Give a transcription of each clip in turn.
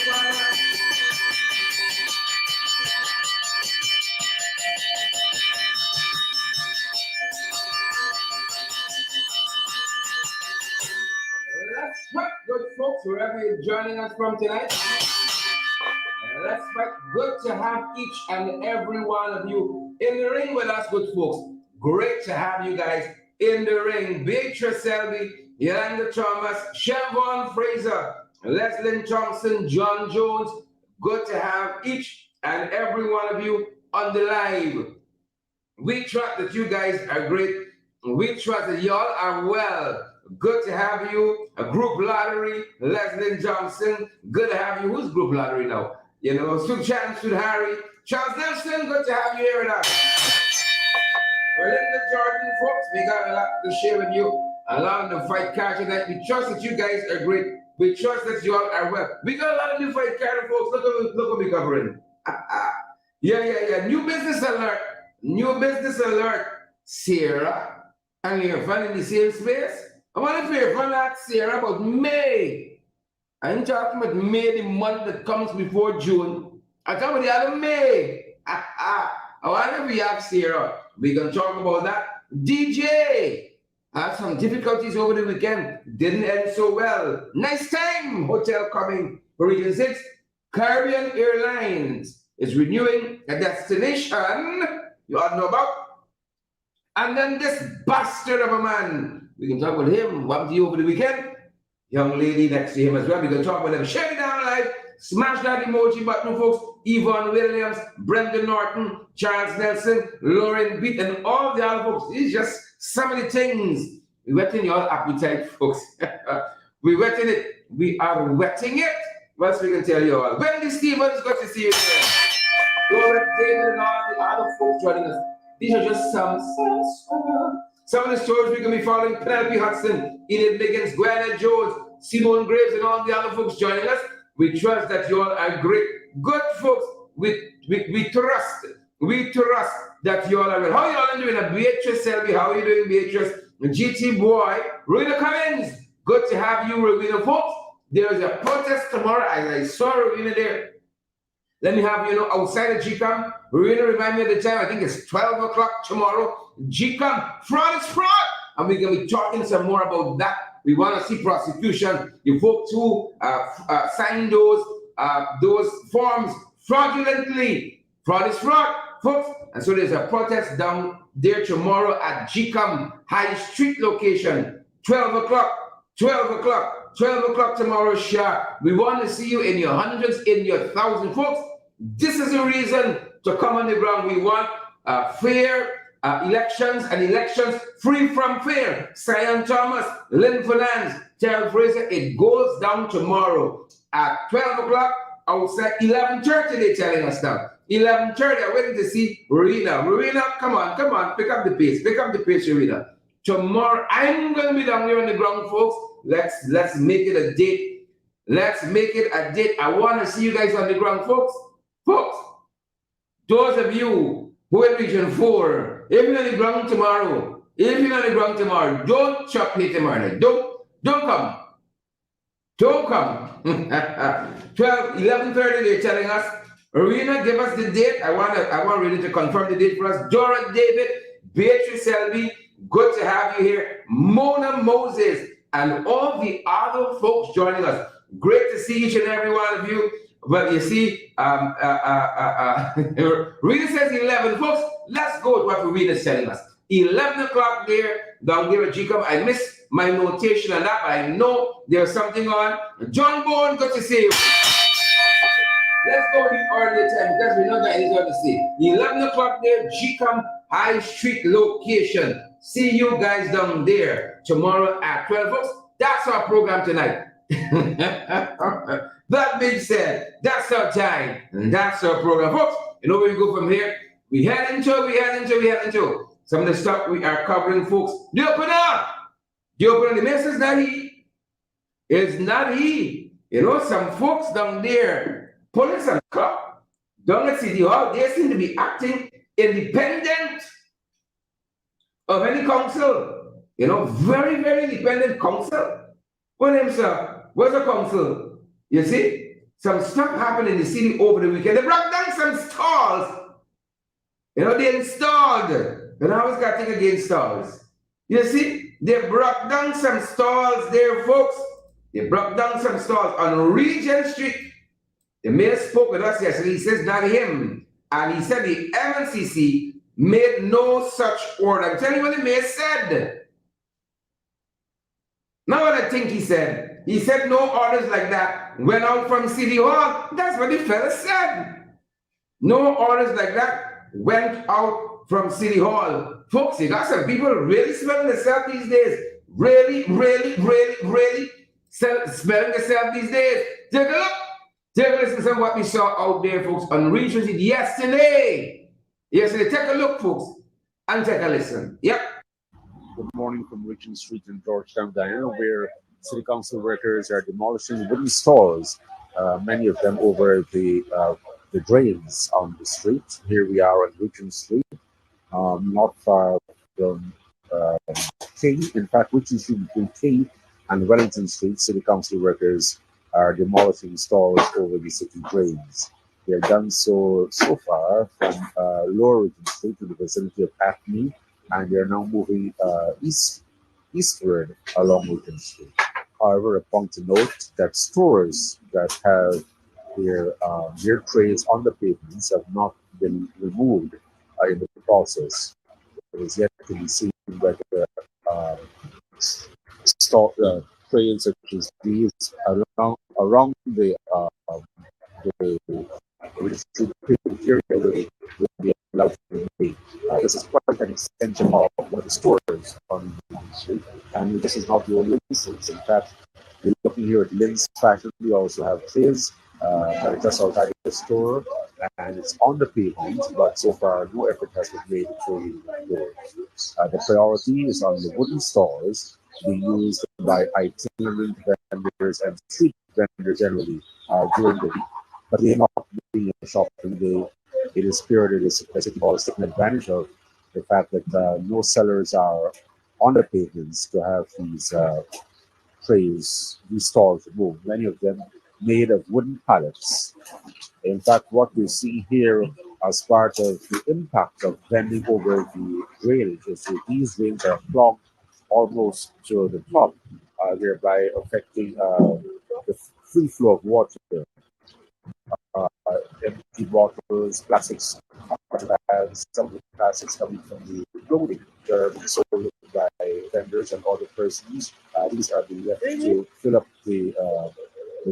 Let's work, good folks, wherever you're joining us from tonight. Let's work. Good to have each and every one of you in the ring with us, good folks. Great to have you guys in the ring. Beatrice Selby, Yolanda Thomas, Chevron Fraser, Leslie Thompson, John Jones. Good to have each and every one of you on the live. We trust that you guys are great. We trust that y'all are well. Good to have you. A group lottery, Leslie Johnson. Good to have you. Who's group lottery now? You know, Sud Harry. Charles Nelson, good to have you here with us. Linda Jordan, folks, we got a lot to share with you along the fight card tonight. We trust that you guys are great. We trust that you all are well. We got a lot of new fight card, folks. Look what we're covering. Yeah. New business alert. New business alert. Sarah, and you're finding the same space. I want to hear from that Sarah about May. I ain't talking about May, the month that comes before June. I'm talking about the other May. I want to react, Sarah. We're going to talk about that. DJ had some difficulties over the weekend. Didn't end so well. Nice time. Hotel coming for Region 6. Caribbean Airlines is renewing a destination you all know about. And then this bastard of a man. We can talk about him. What did he over the weekend? Young lady next to him as well. We can talk about them. Share it down live. Smash that emoji button, folks. Yvonne Williams, Brendan Norton, Charles Nelson, Lauren Beat, and all the other folks. It's just some of the things. We're wetting your appetite, folks. We're wetting it. We are wetting it. What else we can tell you all? Wendy Stevens, good to see you there. Laura David and all the other folks joining us. These are just some of the stories we're going to be following. Penelope Hudson, Enid Liggins, Gwenna Jones, Simone Graves, and all the other folks joining us. We trust that you all are great. Good folks, we trust that you all are well. How are you all doing? Beatrice Selby, how are you doing, Beatrice? GT Boy, Rowena Cummins, good to have you, Rowena, folks. There is a protest tomorrow, as I saw Rowena there. Let me have you know, outside of GCOM, Rowena, remind me of the time, I think it's 12 o'clock tomorrow. GCOM, fraud is fraud. And we're going to be talking some more about that. We want to see prosecution. You folks who sign those forms fraudulently. Fraud is fraud, folks. And so there's a protest down there tomorrow at GCOM High Street location. 12 o'clock tomorrow, sharp. We want to see you in your hundreds, in your thousands, folks. This is the reason to come on the ground. We want fair elections and elections free from fear. Sion Thomas, Lynn Fernandez, Terry Fraser. It goes down tomorrow at 12 o'clock outside 11:30. They're telling us now. 11:30. I'm waiting to see Rowena. Rowena, come on, pick up the pace, Rowena. Tomorrow I'm going to be down here on the ground, folks. Let's make it a date. Let's make it a date. I want to see you guys on the ground, folks. Folks, those of you who in Region 4, if you're on the ground tomorrow, don't chop here tomorrow. Don't come. 11:30, they're telling us. Arena, give us the date. I want really to confirm the date for us. Dora David, Beatrice Selby, good to have you here. Mona Moses, and all the other folks joining us. Great to see each and every one of you. Well, you see, Rita says 11. Folks, let's go with what Rita is telling us. 11 o'clock there, down there at GCOM. I missed my notation on that, but I know there's something on. John Bourne, good to see you. Let's go with the early time because we know that is what to see. 11 o'clock there, GCOM High Street location. See you guys down there tomorrow at 12. Folks, that's our program tonight. That being said, that's our time and that's our program. Folks, you know where we go from here? We head into some of the stuff we are covering, folks. The opener, the mess is not he. It's not he. You know, some folks down there, police and cop, down at City Hall, they seem to be acting independent of any council. You know, very, very independent council. What name, sir? Where's the council? You see? some stuff happened in the city over the weekend. They brought down some stalls. You know, they installed. And I always got to think against stalls. You see, they brought down some stalls there, folks. They brought down some stalls on Regent Street. The mayor spoke with us yesterday. He says not him. And he said the MNCC made no such order. I'm telling you what the mayor said. Now what I think he said. He said no orders like that went out from City Hall. That's what the fella said. No orders like that went out from City Hall. Folks, you got some people really smelling themselves these days. Really smelling themselves these days. Take a look. Take a listen to what we saw out there, folks, on Regent Street yesterday. Yesterday, take a look, folks, and take a listen. Yep. Good morning from Regent Street in Georgetown, Guyana, where city council workers are demolishing wooden stalls, many of them over the drains on the street. Here we are on Regent Street, not far from King. In fact, Regent Street between King and Wellington Street, city council workers are demolishing stalls over the city drains. They have done so far from Lower Regent Street to the vicinity of Acme, and they are now moving eastward along Regent Street. However, a point to note that stores that have their trays on the pavements have not been removed in the process. It is yet to be seen whether trails such as these around the area will be allowed to remain. This is quite an extension of what the stores on the street, and this is not the only instance. In fact, we're looking here at Lynn's Fashion. We also have trails that are just outside the store, and it's on the pavement, but so far no effort has been made to remove doors. The priority is on the wooden stalls being used by itinerant vendors and street vendors generally during the week. But they are not being a shopping day. It is spirited as City Hall is taking advantage of the fact that no sellers are on the pavements to have these trays, these stalls removed, many of them made of wooden pallets. In fact, what we see here as part of the impact of bending over the drainage is that these drains are clogged almost to the top, thereby affecting the free flow of water. Empty bottles, plastics, bags, some of the plastics coming from the clothing that are being sold by vendors and other persons. These are being left to fill up the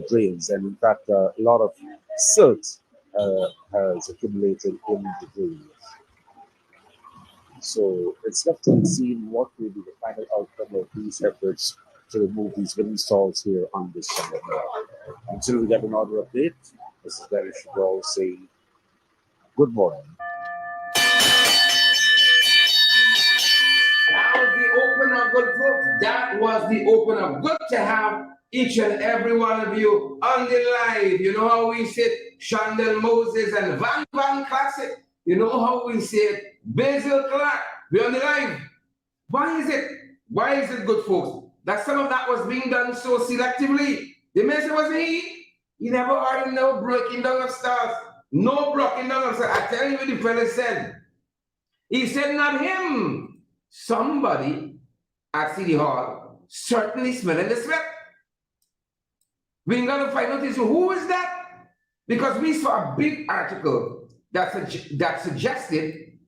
drains, and in fact, a lot of silt has accumulated in the drains. So it's left to be seen what will be the final outcome of these efforts to remove these wooden stalls here on this summer. Until we get another update, this is Dennis Chabot saying good morning. That was the opener, good folks. That was the opener. Good to have each and every one of you on the live. You know how we sit, Shandel Moses and Van Classic. You know how we say it, Basil Clark. We're on the live. Why is it? Why is it, good folks, that some of that was being done so selectively? The message wasn't he. He never ordered no breaking down of stars. No breaking down of stars. I tell you what the fella said. He said not him. Somebody at City Hall certainly smelling the sweat. We ain't gonna find out who is that? Because we saw a big article that suggested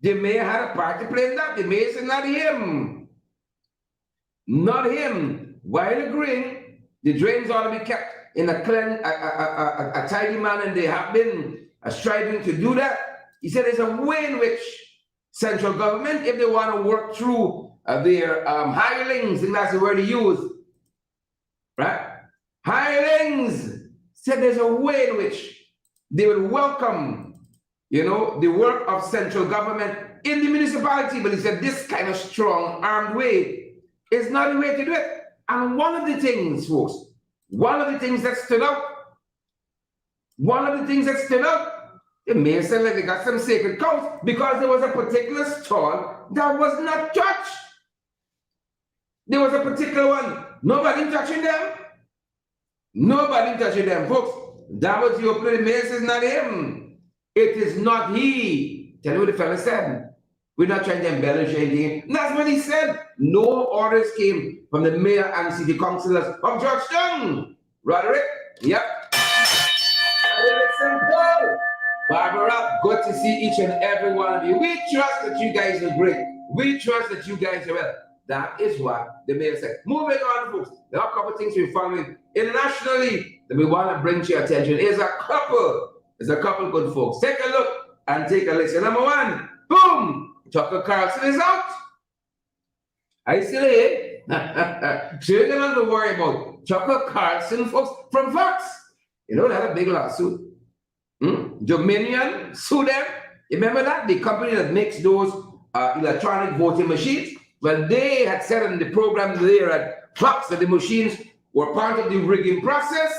the mayor had a part to play in that. The mayor said not him. Not him. While agreeing, the drains ought to be kept in a tidy manner, and they have been striving to do that. He said there's a way in which central government, if they want to work through their hirelings, and that's the word he used, right? Hirelings said there's a way in which they would welcome, you know, the work of central government in the municipality, but he said this kind of strong armed way is not the way to do it. And one of the things, folks, one of the things that stood out, the mayor said like they got some sacred cows because there was a particular stall that was not touched. There was a particular one. Nobody touching them. Nobody touching them, folks. That was the opening. The mayor says, not him. It is not he. Tell me what the fellow said. We're not trying to embellish anything. That's what he said. No orders came from the mayor and city councillors of Georgetown. Roderick, yep. Simple. Barbara, good to see each and every one of you. We trust that you guys are great. We trust that you guys are well. That is what the mayor said. Moving on, folks. There are a couple of things we're following internationally that we want to bring to your attention. There's a couple good folks. Take a look and take a listen. Number one, boom, Tucker Carlson is out. I still here. So you're going to worry about Tucker Carlson, folks, from Fox. You know, they had a big lawsuit. Dominion sued them. You remember that? The company that makes those electronic voting machines. Well, they had said in the program there at Fox that the machines were part of the rigging process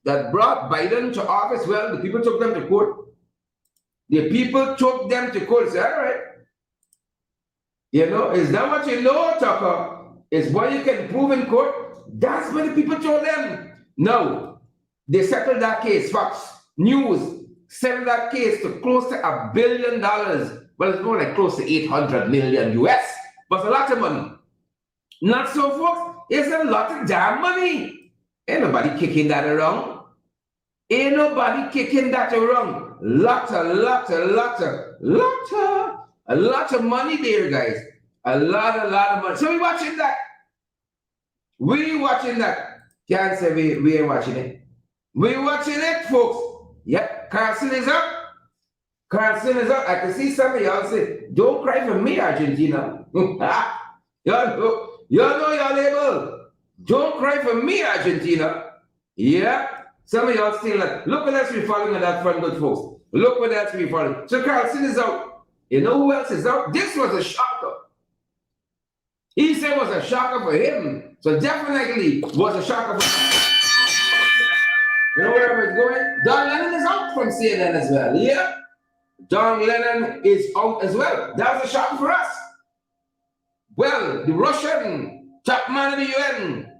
that brought Biden to office. Well, the people took them to court. The people took them to court and said, all right, you know, is that what you know, Tucker? Is what you can prove in court? That's what the people told them. No, they settled that case. Fox News settled that case to close to $1 billion. Well, it's more like close to 800 million US, but it's a lot of money. Not so, folks. It's a lot of damn money. Ain't nobody kicking that around. Ain't nobody kicking that around. Lot of money there, guys. A lot of money. So we watching that. We watching that. Can't say we ain't watching it. We watching it, folks. Yep, Carlson is up. Carlson is up. I can see some of y'all say, don't cry for me, Argentina. Y'all know your label. Don't cry for me, Argentina. Yeah. Some of y'all still like, look what else we're following on that front, good folks. Look what else we're following. So Carlson is out. You know who else is out? This was a shocker. He said it was a shocker for him. So definitely was a shocker for him. You know where it's going? Don Lennon is out from CNN as well. Yeah. Don Lennon is out as well. That was a shock for us. Well, the Russian top man of the UN,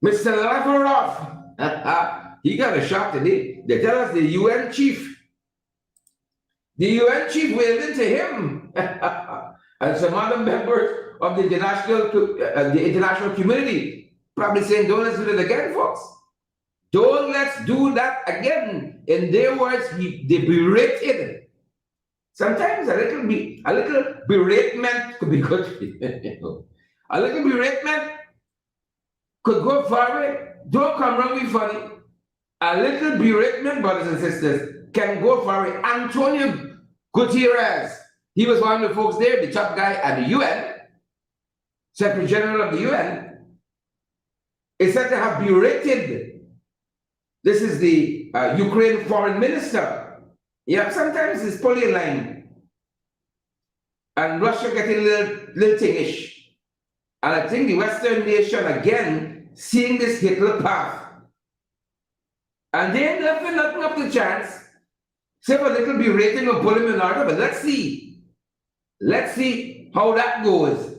Mr. Lavrov, he got a shock today. They tell us the UN chief wailed into him and some other members of the international community probably saying, don't let's do it again, folks. Don't let's do that again. In their words, they berated. Sometimes a little beratement could be good. A little beratement could go far away. Don't come wrong with funny. A little beratement, brothers and sisters, can go far away. Antonio Guterres, he was one of the folks there, the top guy at the UN, Secretary General of the UN, is said to have berated. This is the Ukraine foreign minister. Yeah, sometimes it's pulling a line. And Russia getting a little tingish. And I think the Western nation, again, seeing this Hitler path. And they ain't left nothing up to chance. Say for a little berating or pulling in order, but let's see. Let's see how that goes.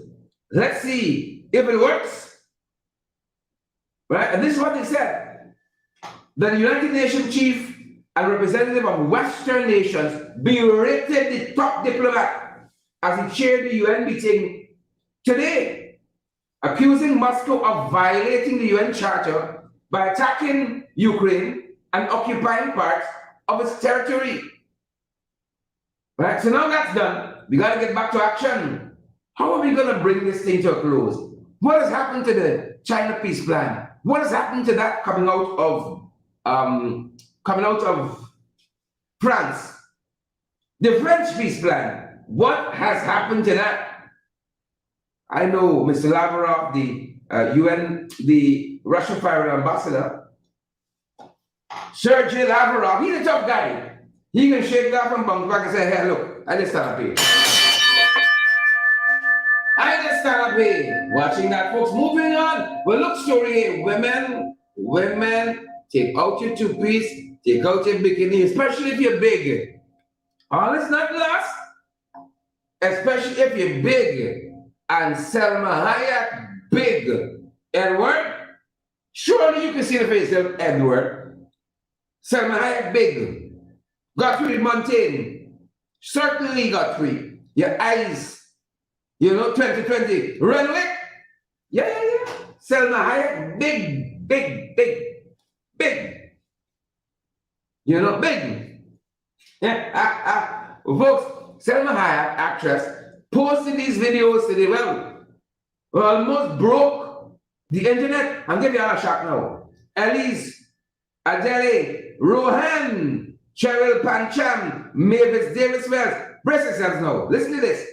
Let's see if it works. Right? And this is what they said. The United Nations chief and representative of Western nations berated the top diplomat as he chaired the UN meeting today, accusing Moscow of violating the UN Charter by attacking Ukraine and occupying parts of its territory. Right? So now that's done, we got to get back to action. How are we going to bring this thing to a close? What has happened to the China peace plan? What has happened to that coming out of France? The French peace plan. What has happened to that? I know Mr. Lavrov, the UN, the Russian foreign ambassador, Sergei Lavrov, he's a tough guy. He can shake that from bounce back and say, hey, look, I just stand up here. I just stand up here. Watching that, folks. Moving on. Well, look, story here. Women, take out your two-piece, take out your bikini, especially if you're big. All is not lost. Especially if you're big. And Salma Hayek, big. Edward, Surely you can see the face of Edward. Salma Hayek big. Gottfried Montaigne. Certainly Gottfried. Your eyes. 2020. Renwick. Yeah. Salma Hayek big. Big. Big. Folks, Salma Hayek, actress, posted these videos today. Well, almost broke the internet. I'm giving you all a shock now. Elise, Adele, Rohan, Cheryl Pancham, Mavis Davis Wells. Brace yourselves now. Listen to this.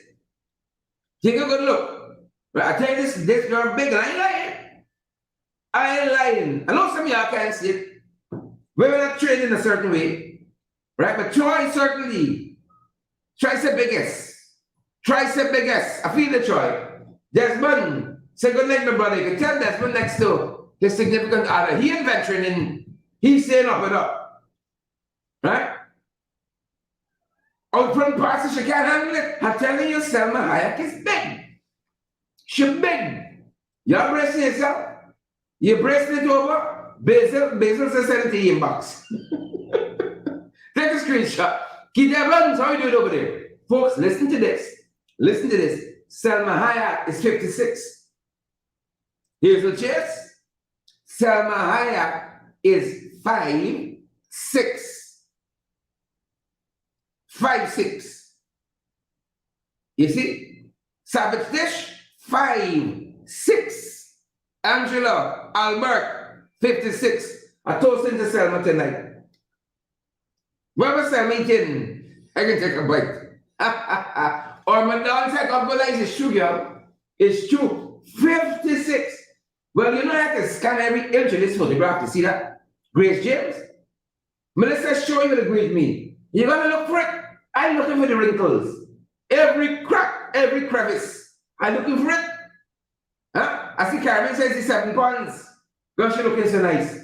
Take a good look. I tell you this girl big, and I ain't lying. I know some of y'all can't see it. We're not trained in a certain way, right? But Troy certainly. Tricep biggest. I feel the Troy. Desmond, say good night, my brother. You can tell Desmond next to his significant other. He ain't venturing in. He's saying up and up. Right? Out front parts, she can't handle it. I'm telling you, Salma Hayek is big. She's big. Y'all bracing yourself. You're bracing it over. Basil says send it to your inbox. Take a screenshot. Keep that buttons. How you do it over there? Folks, listen to this. Salma Hayek is 56. Here's the chest. Salma Hayek is 5'6". 5'6". You see? Savage Dish, 5'6". Angela Albert, 56. I toast into Selma tonight. Whoever Selma eating, I can take a bite. Or my dog said, is sugar. It's true. 56. Well, I can scan every inch of this photograph to see that. Grace James. Melissa, show you what the grade mean. You're gonna look for it. I'm looking for the wrinkles. Every crack, every crevice. I'm looking for it. Huh? I see Carmen says it's 7 pounds. Gosh, you're looking so nice.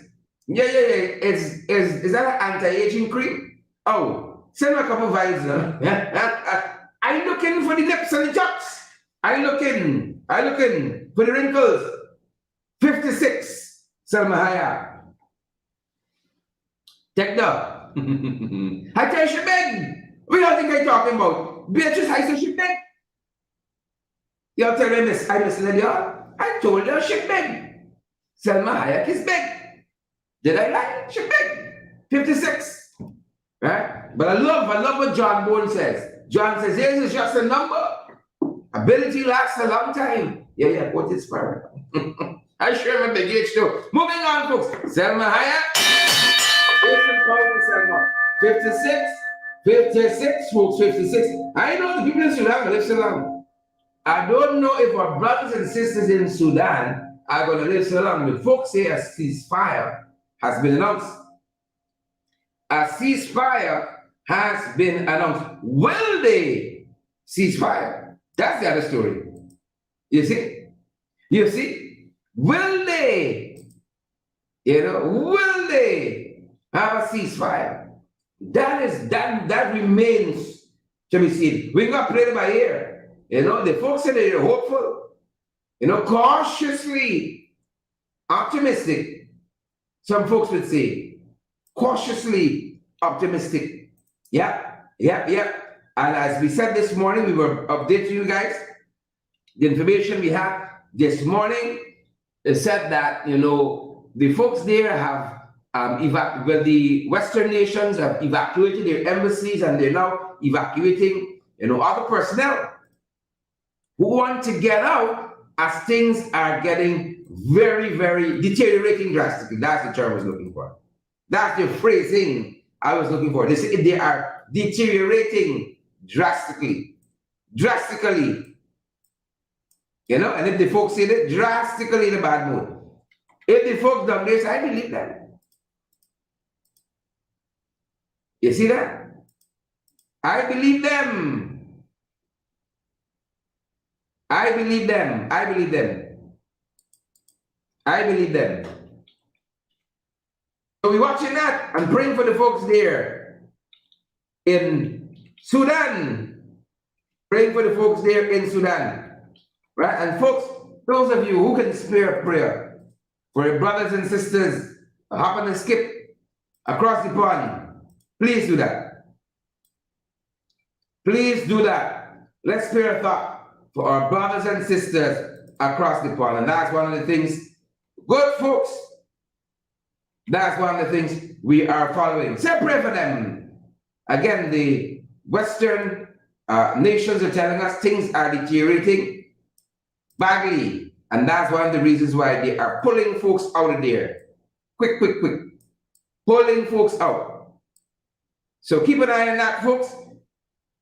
Yeah. Is that an anti-aging cream? Oh, send me a couple vibes now. I'm looking for the nips and the chops. I'm looking for the wrinkles. 56. Salma Hayek. Take that. I tell you, she big. We don't think I'm talking about. Beatrice, I said she big. Y'all tell me, I misled y'all. I told you she big. Salma Hayek is big. Did I lie? She big. 56. Right? But I love what John Bourne says. John says, this is just a number. Ability lasts a long time. Yeah, what is power? I share my big age too. Moving on, folks. Salma Hayek. 56, folks, 56. I know the people in Sudan live so long. I don't know if our brothers and sisters in Sudan are going to live so long. The folks say a ceasefire has been announced. A ceasefire has been announced. Will they ceasefire? That's the other story. You see? Will they? Will they have a ceasefire? That remains to be seen. We're not playing by ear. The folks say they're hopeful. Cautiously optimistic. Some folks would say cautiously optimistic. Yeah. And as we said this morning, we were updating you guys. The information we have this morning said that, the folks there have the Western nations have evacuated their embassies and they're now evacuating, other personnel who want to get out as things are getting very, very deteriorating drastically. That's the term I was looking for. That's the phrasing I was looking for. They are deteriorating drastically. And if the folks say that, drastically in a bad mood. If the folks down there say, I believe them. You see that? I believe them. So we're watching that and praying for the folks there in Sudan. Right? And folks, those of you who can spare a prayer for your brothers and sisters to hop and skip across the pond, please do that. Please do that. Let's spare a thought for our brothers and sisters across the pond. And that's one of the things, good folks, that's one of the things we are following. Say pray for them. Again, the Western nations are telling us things are deteriorating badly. And that's one of the reasons why they are pulling folks out of there. Quick. Pulling folks out. So keep an eye on that, folks.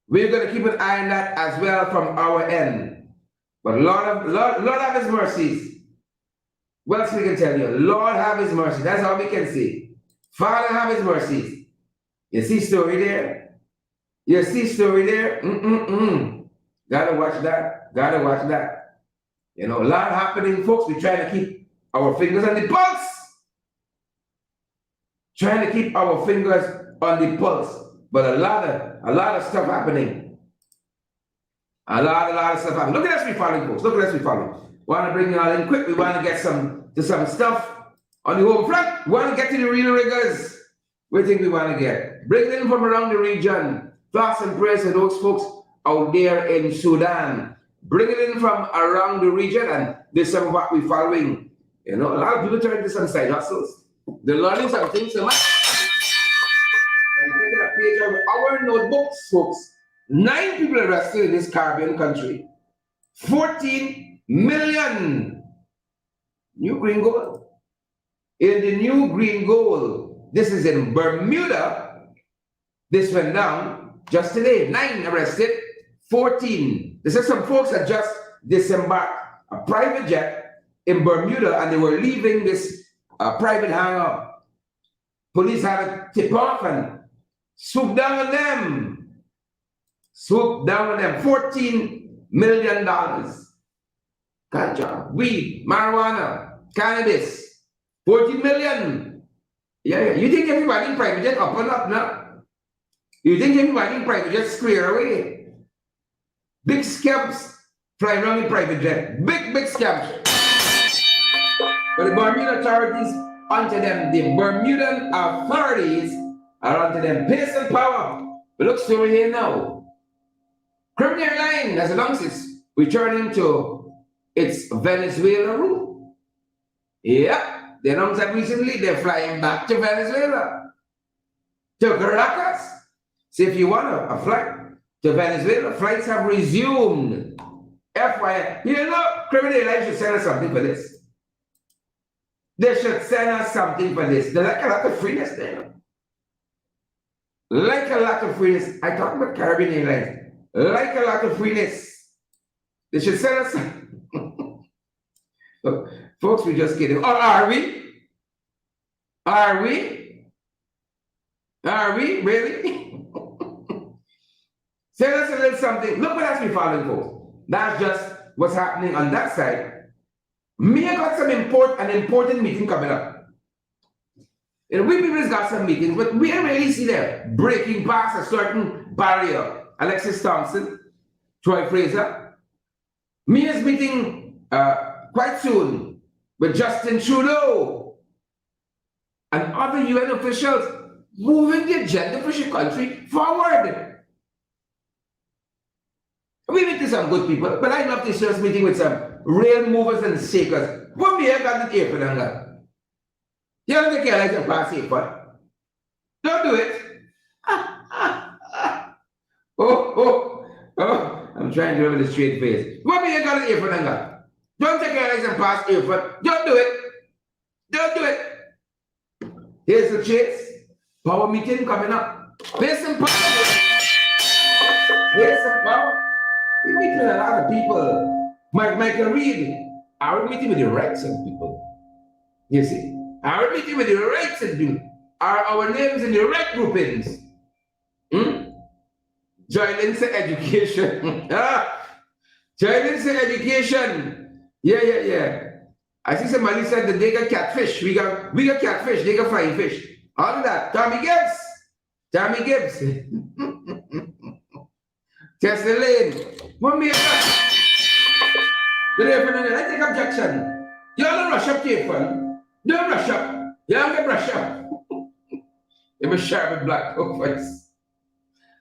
We're going to keep an eye on that as well from our end. But Lord have his mercies. What else we can tell you? Lord have his mercy. That's all we can say. Father have his mercies. You see story there? You see story there? Gotta watch that. Gotta watch that. You know, a lot happening, folks. We're trying to keep our fingers on the pulse. Trying to keep our fingers on the pulse. But a lot of stuff happening. A lot of stuff happening. Look at us, we following, folks. Look at us, we following. Want to bring you all in quick. We want to get some stuff on the home front. We want to get to the real riggers. We think we want to get. Bring them from around the region. Thoughts and prayers for those folks out there in Sudan. Bring it in from around the region, and this is some of what we're following. You know, a lot of people turn to some side hustles. They're learning some things so much. And taking a page out of our notebooks, folks. 9 people arrested in this Caribbean country. 14 million new green gold. In the new green gold, this is in Bermuda. This went down just today. 9 arrested, 14. This is some folks that just disembarked a private jet in Bermuda, and they were leaving this private hangar. Police had a tip off and swoop down on them. Swoop down on them. $14 million. Ganja, weed, marijuana, cannabis. 14 million. Yeah. You think everybody in private jet up and up now? You think everybody in private jet square away? Big scams fly around in private jet. Big scams. But the Bermuda authorities onto them, the Bermudan authorities are onto them. Pace and power. But look over here now. Caribbean Airlines has announced it's returning to its Venezuela route. Yep, they announced that recently they're flying back to Venezuela, to Caracas. So if you want a flight to Venezuela, flights have resumed. FYI, you know, Caribbean Airlines should send us something for this. They should send us something for this. They like a lot of freeness there. Like a lot of freeness. I talk about Caribbean Airlines. Like a lot of freeness. They should send us. Look, folks, we're just kidding. Or are we? Are we? Are we? Really? Send us a little something. Look what else we're following, folks. That's just what's happening on that side. Me, I got some important meeting coming up. You know, we people got some meetings, but we don't really see them breaking past a certain barrier. Alexis Thompson, Troy Fraser. Me is meeting quite soon with Justin Trudeau and other UN officials moving the agenda for the country forward. We meet with some good people, but I love this first meeting with some real movers and shakers. What me have got the airport and that? You don't take care like a pass airport. Don't do it. Oh, I'm trying to remember the straight face. What me have got the airport and that? Don't take care like a pass airport. Don't do it. Don't do it. Here's the chase. Power meeting coming up. Here's some power. Here's some power. We meet with a lot of people. Michael Reed, our meeting with the rights of people. You see? Our meeting with the rights of people. Are our names in the right groupings? Joining education. Joining education. Yeah. I see somebody said that they got catfish. We got catfish. They got flying fish. All of that. Tommy Gibbs. Test the lane. What me? Good evening. I take objection. You all don't rush up to your phone. Don't brush up. You don't get brush up. You be sharp with black hook face.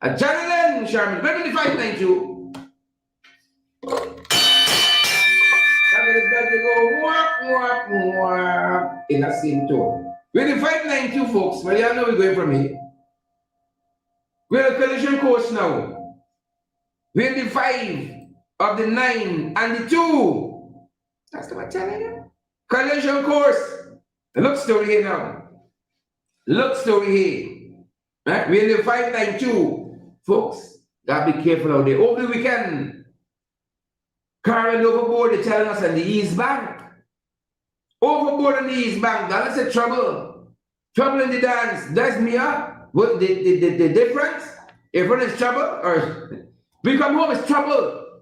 A Johnny then, Sherman, 2592. That is that you go whap, whap, whap in that same tone. With the 592, folks, well, you know we're going from here. We're a collision course now. We're the 5 of the 9 and the 2. That's what I'm telling you. Collision course. Look story here now. Look story here. Right? We're in the 592. Folks, gotta be careful out there. Over the weekend, carrying overboard, they're telling us on the East Bank. Overboard on the East Bank, that's a trouble. Trouble in the dance. That's me up. What the difference? If one is trouble, or we come home, it's trouble.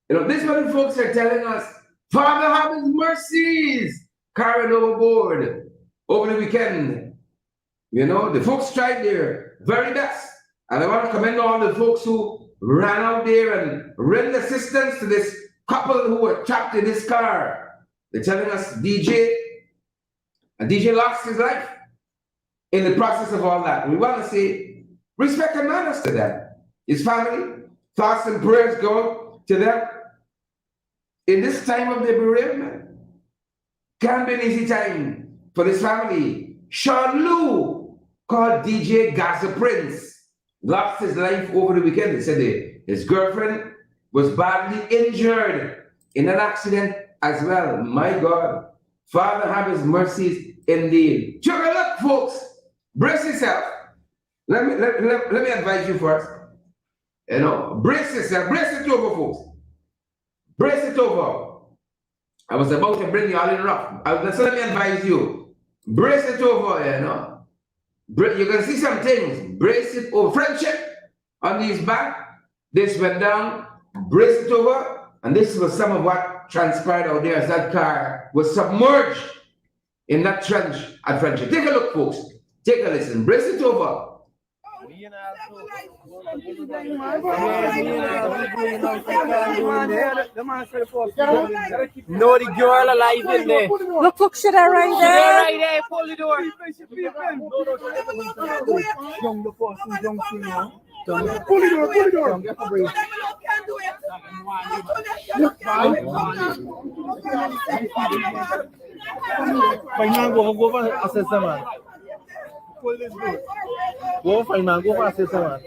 You know, this is what the folks are telling us. Father, have his mercies. Carried overboard over the weekend. You know, the folks tried their very best. And I want to commend all the folks who ran out there and rendered assistance to this couple who were trapped in this car. They're telling us DJ lost his life in the process of all that. We want to say, respect and manners to that. His family, thoughts and prayers go to them. In this time of their bereavement, can be an easy time for this family. Sean Lou, called DJ Gaza Prince, lost his life over the weekend. They said his girlfriend was badly injured in an accident as well. My God, Father have his mercies indeed. Check it up, folks. Brace yourself. Let me advise you first. You know, brace yourself. Brace it over, folks. Brace it over. I was about to bring you all in rough. So let me advise you. Brace it over, you know. You're going to see some things. Brace it over. Friendship on his back. This went down. Brace it over. And this was some of what transpired out there as that car was submerged in that trench at Friendship. Take a look, folks. Take a listen. Brace it over. No, the girl alive in there. Look, should I right there? Right there, pull the door. Pull the door. Go for assessor, man. Go find man, go for assessor, man.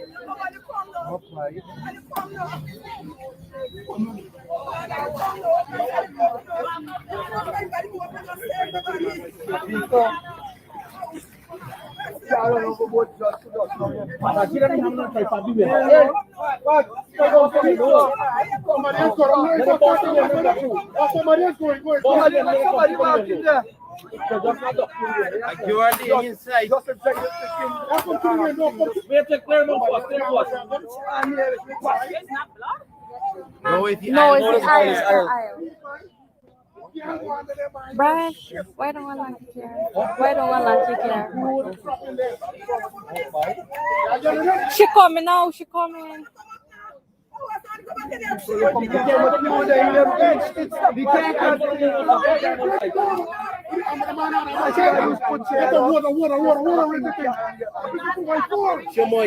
You are the inside. No, it's the aisle. Brian, why don't I like it here? Why don't I like it here? She coming now, she coming.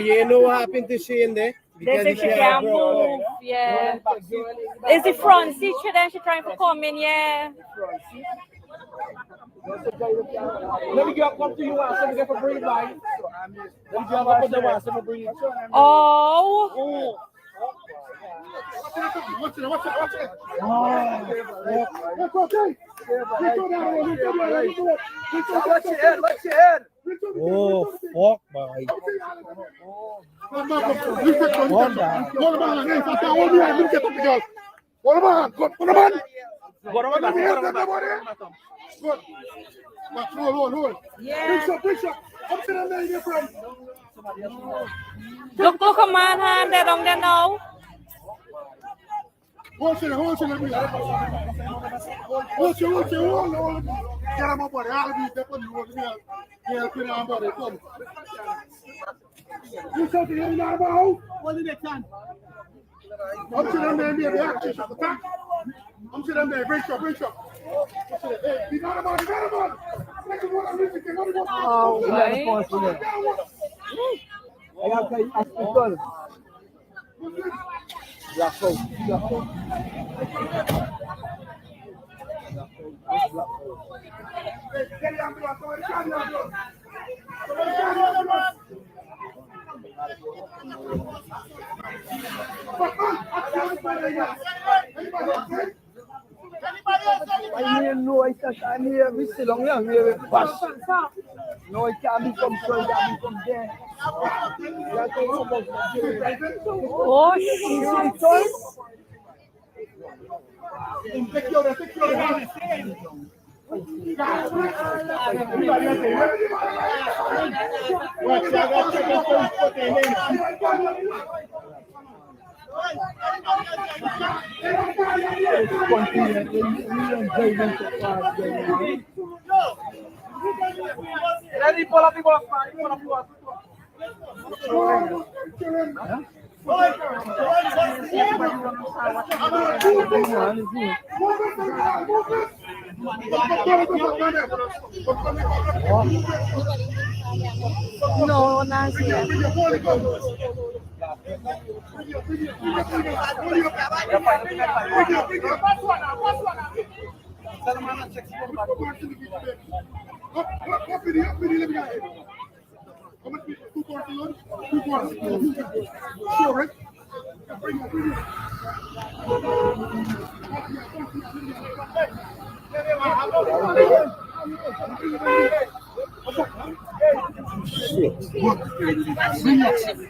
You know what happened to she in there? They she can't move, yeah. It's the front seat, then she trying to come in, yeah. Let me get up to you and let me get a breathe by. Let me get up to the one, let me breathe. Oh. Watch it. Watch your head. Oh, fuck, my. Look, come on, hand, they don't know. Watch it. Get him up, buddy. I'll be there for you. Yeah, put on, buddy. Come. You said to him now about what did they can? I'm to them there, baby. I'm to them there. Break up. Hey, you got him on. Oh, right. I got to hospital. Black out. I know I can't hear me still long young here pass. No, it can't become so it can't become there. Oh, shit. No, not yet.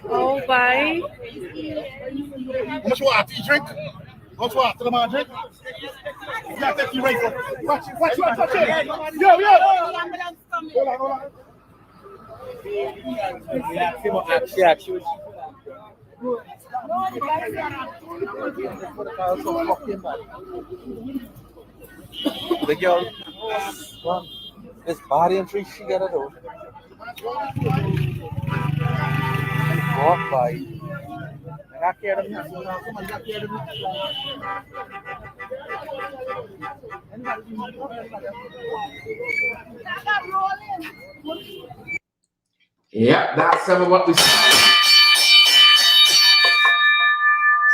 Oh, bye. How much water you drink? How much water do I drink? You got to take your rifle. Watch it. Yo. Hold on. The girl, this body and tree she got it over. Walk by. Yeah, that's some of what we saw.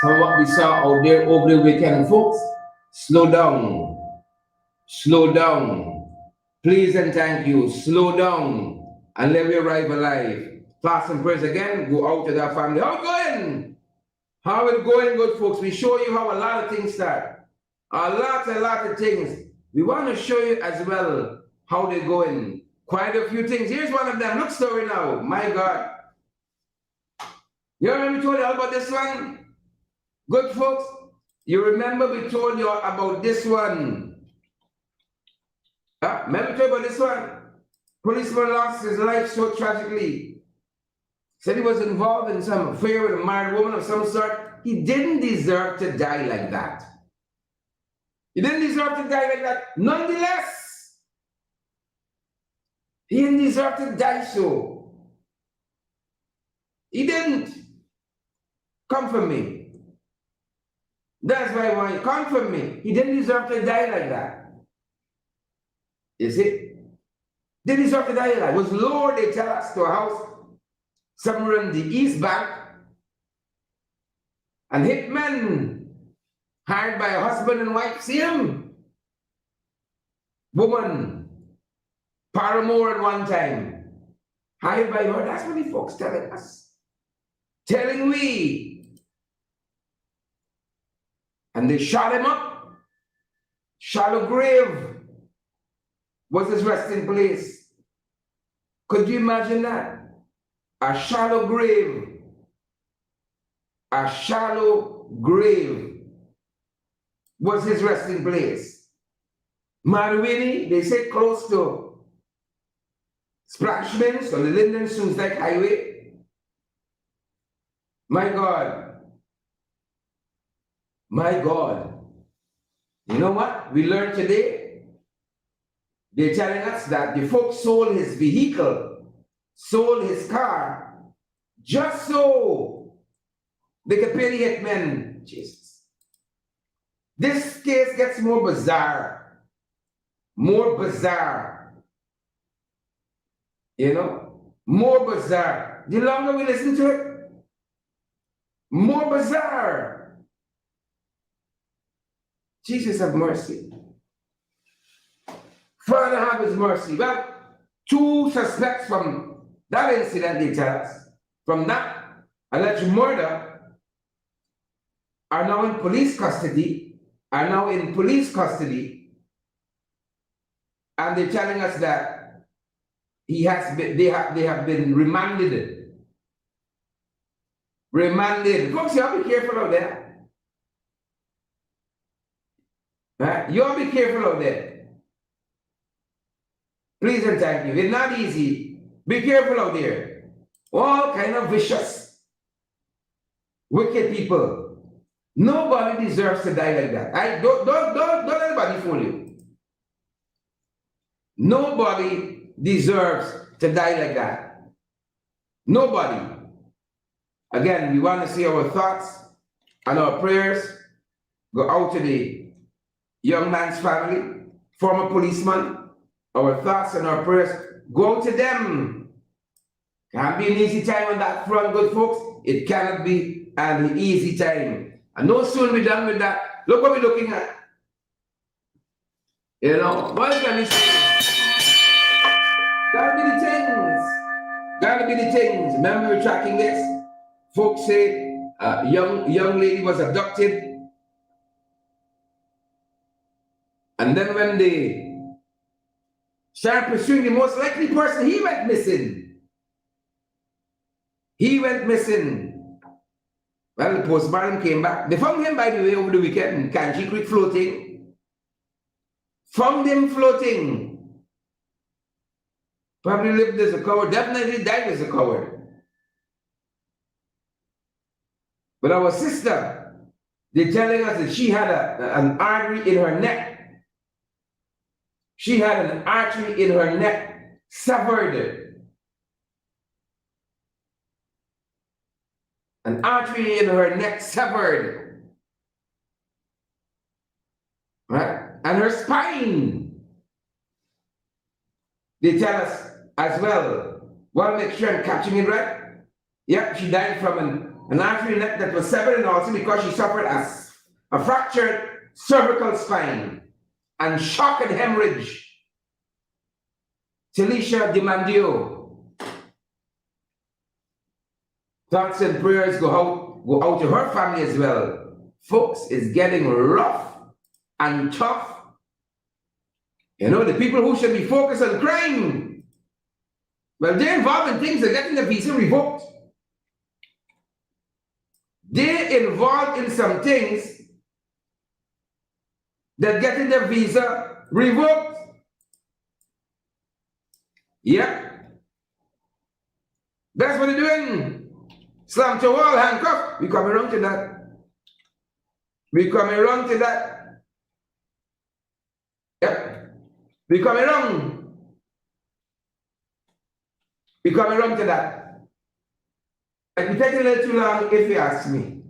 Some of what we saw out there over the weekend, folks. Slow down. Slow down. Please and thank you. Slow down and let me arrive alive. Fast and prayers again. Go out to that family. How it going? How it going, good folks? We show you how a lot of things start. A lot of things. We want to show you as well how they're going. Quite a few things. Here's one of them. Look story now. My God. You remember we told you all about this one? Good folks. You remember we told you about this one. Remember we told you about this one? Policeman lost his life so tragically. Said he was involved in some affair with a married woman of some sort. He didn't deserve to die like that. He didn't deserve to die like that. Nonetheless, he didn't deserve to die so. He didn't. Come for me. That's why I want you. Come for me. He didn't deserve to die like that. You see? Didn't deserve to die like that. Was lured, they tell us, to a house somewhere in the East Bank. And hitmen hired by a husband and wife, see him? Woman, paramour at one time, hired by her. That's what the folks telling us. Telling we. And they shot him up. Shallow grave was his resting place. Could you imagine that? A shallow grave. A shallow grave was his resting place. Marwini, they say close to Splashmans on the Linden Soonsdyke Highway. My God. My God. You know what we learned today? They're telling us that the folks sold his vehicle, sold his car, just so they could pay the hitmen. Jesus. This case gets more bizarre. More bizarre. You know, more bizarre. The longer we listen to it, more bizarre. Jesus have mercy. Father have his mercy. Well, 2 suspects from that incident, they tell us, from that alleged murder, are now in police custody, and they're telling us that they have been remanded. Folks, you all be careful out there. Right? You all be careful out there. Please and thank you. It's not easy. Be careful out there. All kind of vicious, wicked people. Nobody deserves to die like that. Don't let anybody fool you. Nobody deserves to die like that. Nobody. Again, we want to see our thoughts and our prayers go out to the young man's family, former policeman. Our thoughts and our prayers go out to them. Can't be an easy time on that front, good folks. It cannot be an easy time. And no soon we're done with that. Look what we're looking at. You know, what can we say? Gotta be the things. Gotta be the things. Remember we were tracking this? Folks say a young lady was abducted. And then when they started pursuing the most likely person, he went missing. Well, the postman came back. They found him, by the way, over the weekend in Kanchi Creek floating. Found him floating. Probably lived as a coward, definitely died as a coward. But our sister, they're telling us that she had an artery in her neck. She had an artery in her neck severed. An artery in her neck severed. Right? And her spine. They tell us as well. Want to make sure I'm catching it right? Yeah, she died from an artery neck that was severed, and also because she suffered a fractured cervical spine and shock and hemorrhage. Talisha Dimandio. Thoughts and prayers go out to her family as well. Folks, it's getting rough and tough. You know, the people who should be focused on crime, well, they're involved in things that getting the visa revoked. They're involved in some things that getting their visa revoked. Yeah. That's what they're doing. Slam to wall, handcuff. We coming around to that. Yep. We coming around to that. It will take a little too long if you ask me.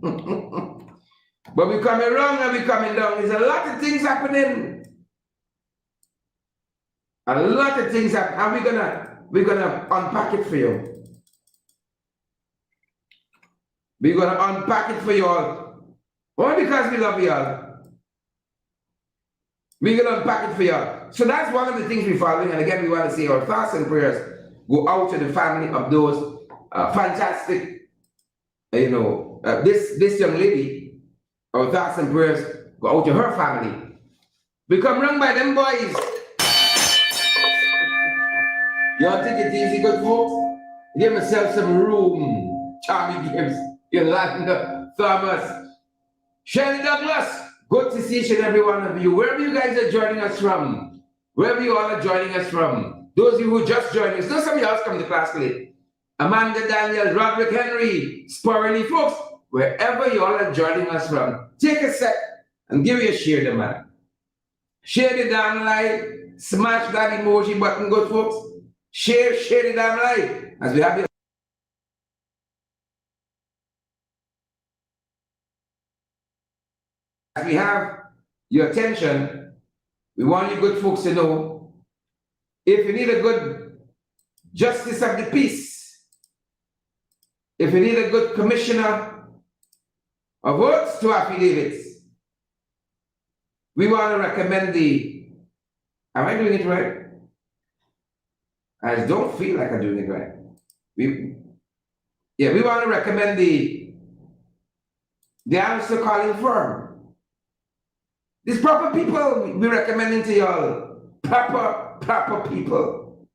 But we coming around and we coming down. There's a lot of things happening. A lot of things happen. And we're gonna unpack it for you. We're going to unpack it for you all. Only because we love you all. We're going to unpack it for you all. So that's one of the things we're following. And again, we want to say our thoughts and prayers go out to the family of those fantastic, this young lady. Our thoughts and prayers go out to her family. Become run by them boys. Y'all take it easy, good folks. Give yourself some room. Charlie Gibbs. Yolanda Thomas, Shelley Douglas, good to see each and every one of you. Wherever you guys are joining us from, wherever you all are joining us from, those of you who just joined us, know some of you else come to class late. Amanda Daniel, Roderick Henry, Sporely folks, wherever you all are joining us from, take a sec and give you a share the man. Share the damn live, smash that emoji button, good folks. Share the damn live as we have you. As we have your attention, we want you good folks to know, if you need a good justice of the peace, if you need a good commissioner of votes to affidavits, we want to recommend the, am I doing it right? I don't feel like I'm doing it right. We want to recommend the answer calling firm. These proper people we're recommending to y'all. Proper people.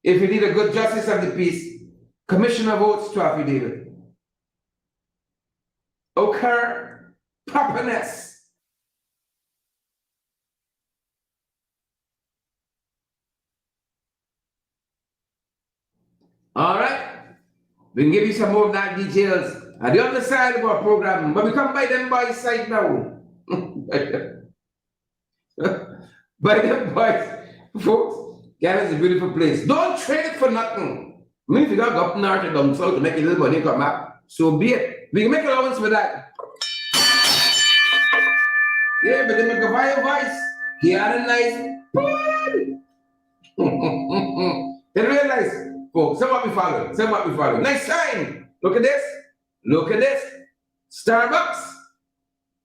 If you need a good justice of the peace, commissioner votes to affidavit. Occur properness. All right. We can give you some more of that details at the other side of our program, but we come by them boys' side now. By them boys, folks, Ghana is a beautiful place. Don't trade it for nothing. I mean, if you got up north and down south to make a little money come up, so be it. We can make allowance for that. Yeah, but they make a fire voice. He had a nice They realize, folks, some what we follow. Nice sign. Look at this. Starbucks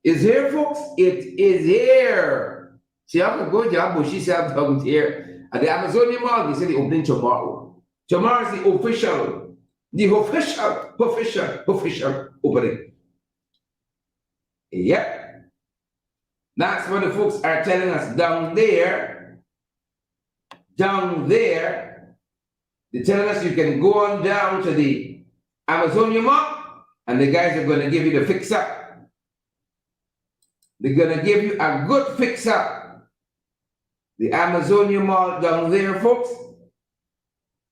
is here, folks. It is here. See, I'm going to go to Bushy self down here at the Amazonian Mall. They say the opening tomorrow. Tomorrow is the official opening. Yep. That's what the folks are telling us down there. They're telling us you can go on down to the Amazonian Mall and the guys are going to give you the fix-up. They're going to give you a good fix-up. The Amazonian Mall down there, folks,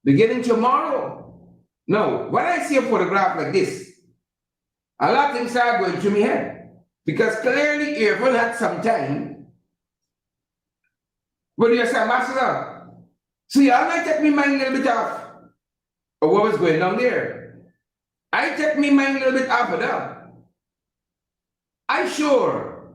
beginning tomorrow. Now, when I see a photograph like this, a lot of things are going through my head. Because clearly, Irfan had some time. But you say, Ambassador, see, I might take my mind a little bit off of what was going on there. I take my mind a little bit off of that. I sure,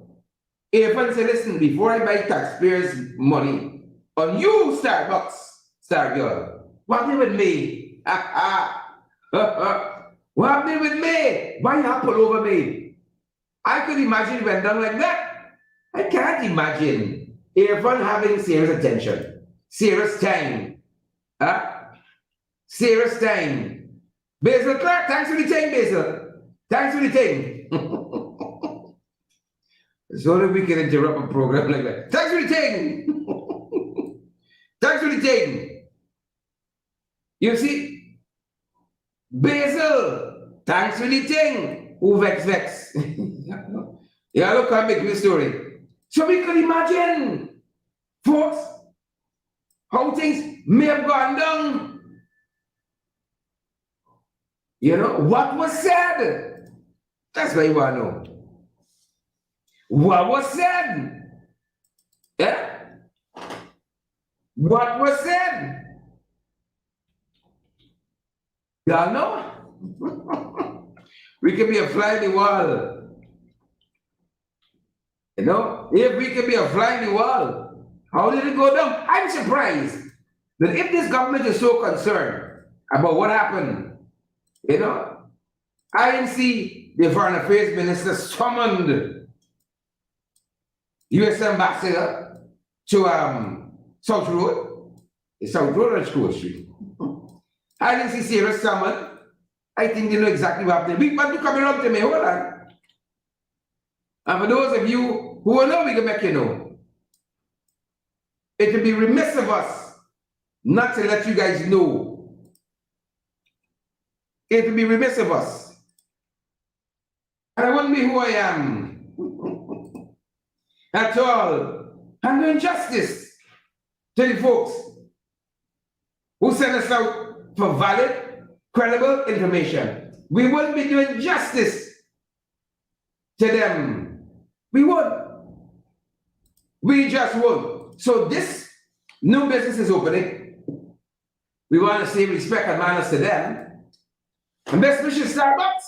Irfan said, listen, before I buy taxpayers' money on you, Starbucks, Star Girl, what happened with me? What happened with me? Why you pull over me? I could imagine it went down like that. I can't imagine Irfan having serious attention, serious time. Serious time. Basil Clark, thanks for the thing, Basil. Thanks for the thing. So that we can interrupt a program like that. Thanks for the thing. Thanks for the thing. You see, Basil, thanks for the thing. Who vex. Yeah, look how big the story. So we could imagine, folks, how things may have gone down. You know, what was said? That's what you want to know. What was said? Yeah? What was said? Y'all know? We can be a fly in the wall. You know, if we can be a fly in the wall, how did it go down? I'm surprised that if this government is so concerned about what happened, you know, INC, the Foreign Affairs Minister, summoned U.S. Ambassador to South Road. Is South Road or School Street? INC serious summon. I think they know exactly what happened. But you coming up to me, hold on. And for those of you who will know, we can make you know. It would be remiss of us not to let you guys know. It would be remiss of us. And I wouldn't be who I am at all. I'm doing justice to the folks who sent us out for valid, credible information. We wouldn't be doing justice to them. We would. We just would. So this new business is opening. We want to say respect and manners to them. And best wishes Starbucks.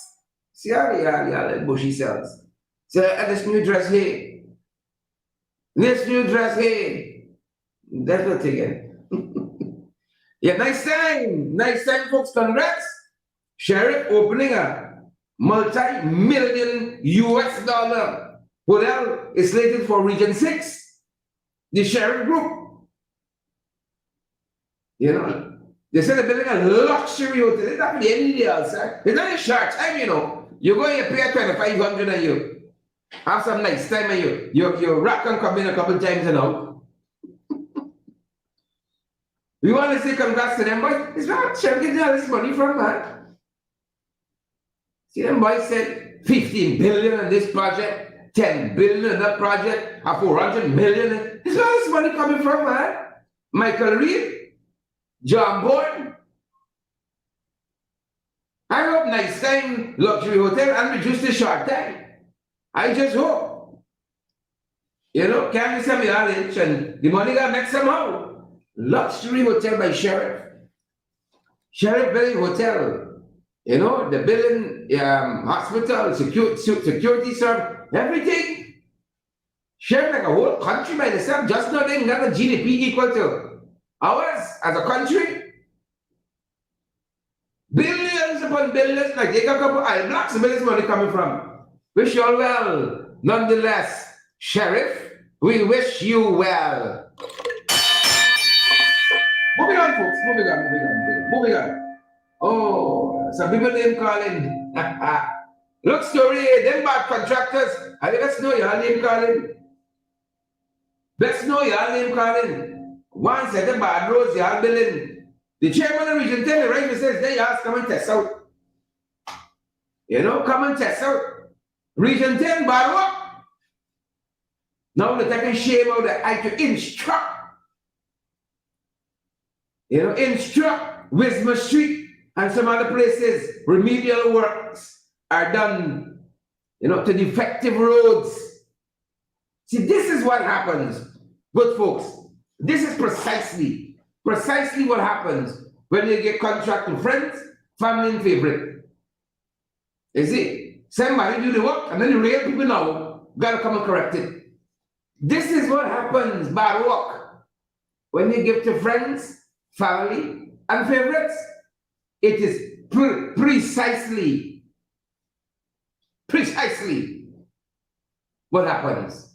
See how the bushy sells. So this new dress here. This new dress here. That's what again. Yeah, nice time, folks. Congrats. Sheriff opening a multi-million US dollar hotel is slated for Region 6. The Sheriff Group. You know, they said they're building a luxury hotel. It's not for any else, eh? It's not a short time, you know. You're going to pay 2,500 a year. Have some nice time a year. Your rat can come in a couple times and out. We want to say congrats to them, but it's not Sheriff getting all this money from, man. See, them boys said 15 billion on this project, 10 billion on that project, and 400 million. It's all this money coming from, man. Michael Reed, John Bourne. I hope nice time luxury hotel and reduce the short time. I just hope. You know, can you send me all inch and the money got next somehow? Luxury hotel by Sheriff. Sheriff building hotel. You know, the building, hospital, security service, everything. Sheriff like a whole country by itself. Just not they got a GDP equal to ours as a country. Billions upon billions, like they got a couple island blocks, where this money coming from. Wish you all well. Nonetheless, Sheriff, we wish you well. Moving on, folks. Moving on. Oh, some people name calling. Look, story, them bad contractors. I let's know your name calling. Let's know your name calling. One set of bad roads, y'all building. The chairman of Region 10, the right says, they ask, come and test out. You know, come and test out. Region 10, bad work. Now they're taking shame out that I can instruct. You know, instruct Wisma Street and some other places. Remedial works are done, you know, to defective roads. See, this is what happens, good folks. This is precisely what happens when you get contracting friends, family, and favorite. You see, somebody do the work, and then the real people now gotta come and correct it. This is what happens, bad work. When you give to friends, family, and favorites, it is precisely what happens.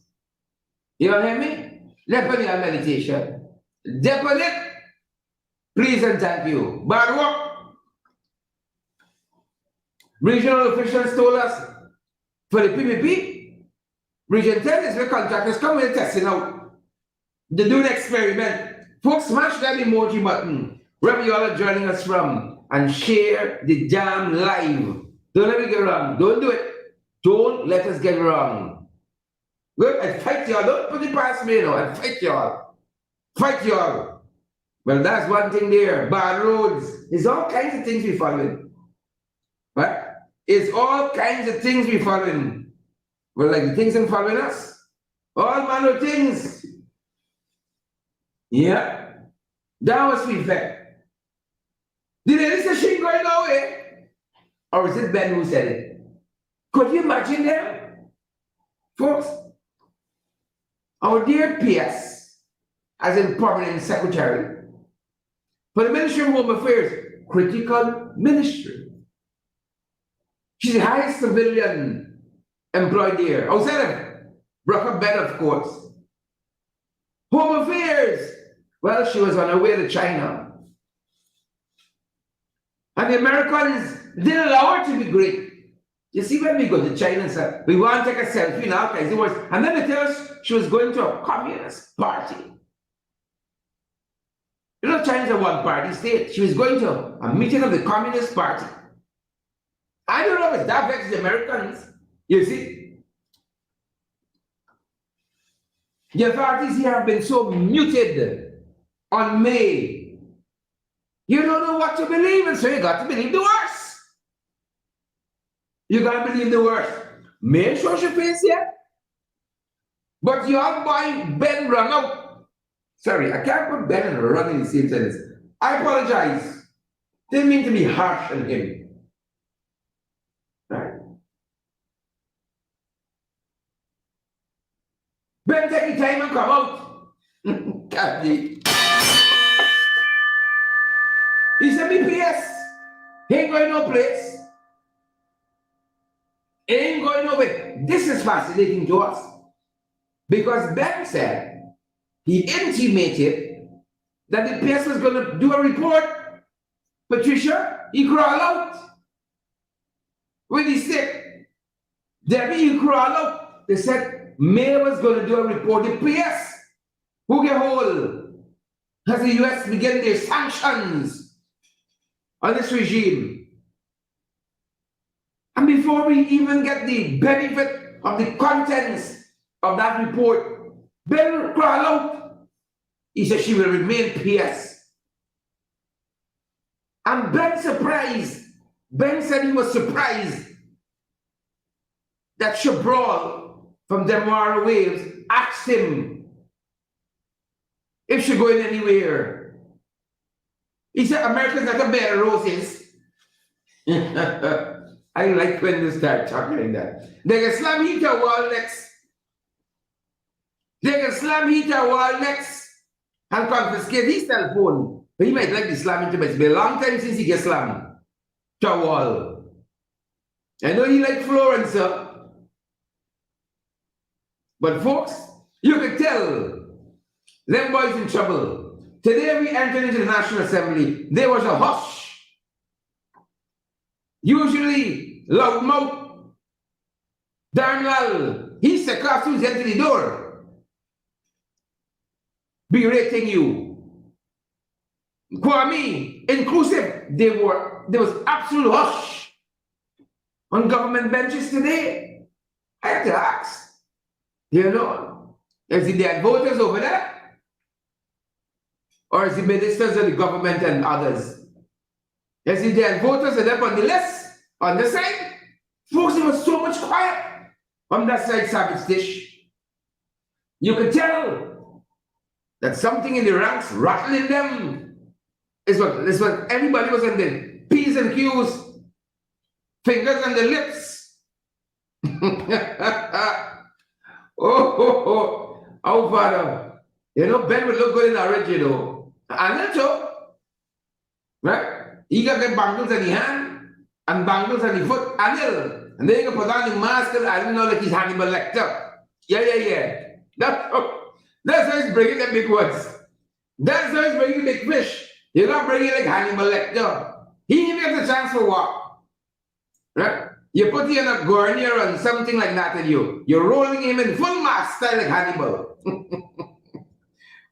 You don't hear me? Depend your meditation. Depend it. Please and thank you. Bad work. Regional officials told us for the PPP, Region 10 is where contractors come and testing out. They do an experiment. Folks, smash that emoji button wherever you all are joining us from and share the jam live. Don't let me get wrong. Don't do it. Don't let us get wrong. Good, I fight y'all. Don't put it past me, you know. I fight y'all. Fight y'all. Well, that's one thing there. Bad roads. It's all kinds of things we following. Right? It's all kinds of things we following. Well, like the things that following us. All manner of things. Yeah. That was feedback. Did any session going away? Or is it Ben who said it? Could you imagine them? Folks, our dear PS, as in permanent secretary, for the Ministry of Home Affairs, critical ministry. She's the highest civilian employed there. Outside of Brock Ben, of course. Home Affairs. Well, she was on her way to China. And the Americans didn't allow her to be great. You see, when we go to China and say, we want to take a selfie and all kinds of words. And then they tell us she was going to a communist party. You know, China's a one-party state. She was going to a meeting of the Communist Party. I don't know if it's that vexed the Americans. You see? The authorities here have been so muted on May. You don't know what to believe, and so you got to believe the worst. You got to believe the worst. May show your face here. But your boy Ben run out. Sorry, I can't put Ben and run in the same sentence. I apologize. Didn't mean to be harsh on him. Right? Ben, take your time and come out. Can't be. He said, BPS, he ain't going no place. He ain't going nowhere. This is fascinating to us. Because Ben said, he intimated that the PS was going to do a report. Patricia, he crawl out. When he said, Debbie, he crawl out. They said, May was going to do a report. The PS, who get hold, as the US begin their sanctions on this regime. And before we even get the benefit of the contents of that report, Ben crawl out. He said she will remain PS. And Ben surprised. Ben said he was surprised that Cabral from Demara Waves asked him if she going anywhere. He said, America's not a bed of roses. I like when you start talking like that. They can slam hit a wall next. They can slam hit a wall next and confiscate his cell phone. But he might like the slamming to It's been a long time since he gets slammed to a wall. I know he like Florence, sir. But folks, you could tell them boys in trouble. Today we entered into the National Assembly. There was a hush. Usually, loudmouth. Darnell, he said, costumes into the door. Berating you. Kwame, inclusive, there was absolute hush on government benches today. I have to ask, you know, is it the voters over there? Or is it ministers of the government and others? Is it the voters that are up on the list, on the side? Folks, there was so much quiet on that side, Savage Dish. You could tell that something in the ranks rattling them. Is what everybody was in the P's and Q's, fingers on the lips. Oh, Father. You know, Ben would look good in orange, you know. And that's all. Right? He got the bangles in the hand and bangles on the foot. And then he can put on the mask and I don't know like he's Hannibal Lecter. Yeah. That's how he's bringing the big words. That's how he's bringing the big fish. You're not bringing like Hannibal Lecter. He even gets a chance to walk. Right? You put him in a Gornier and something like that and you're rolling him in full mask style like Hannibal.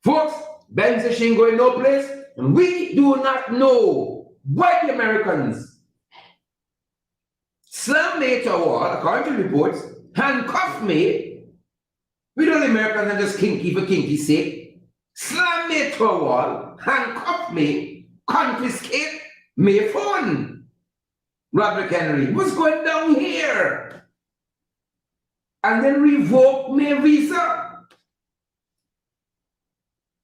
Folks, Ben says she ain't going no place. And we do not know why the Americans slam me to a wall, according to reports, handcuff me. We know the Americans are just kinky for kinky's sake. Slam me to a wall, handcuff me, confiscate my phone. Roderick Henry, what's going down here? And then revoke my visa.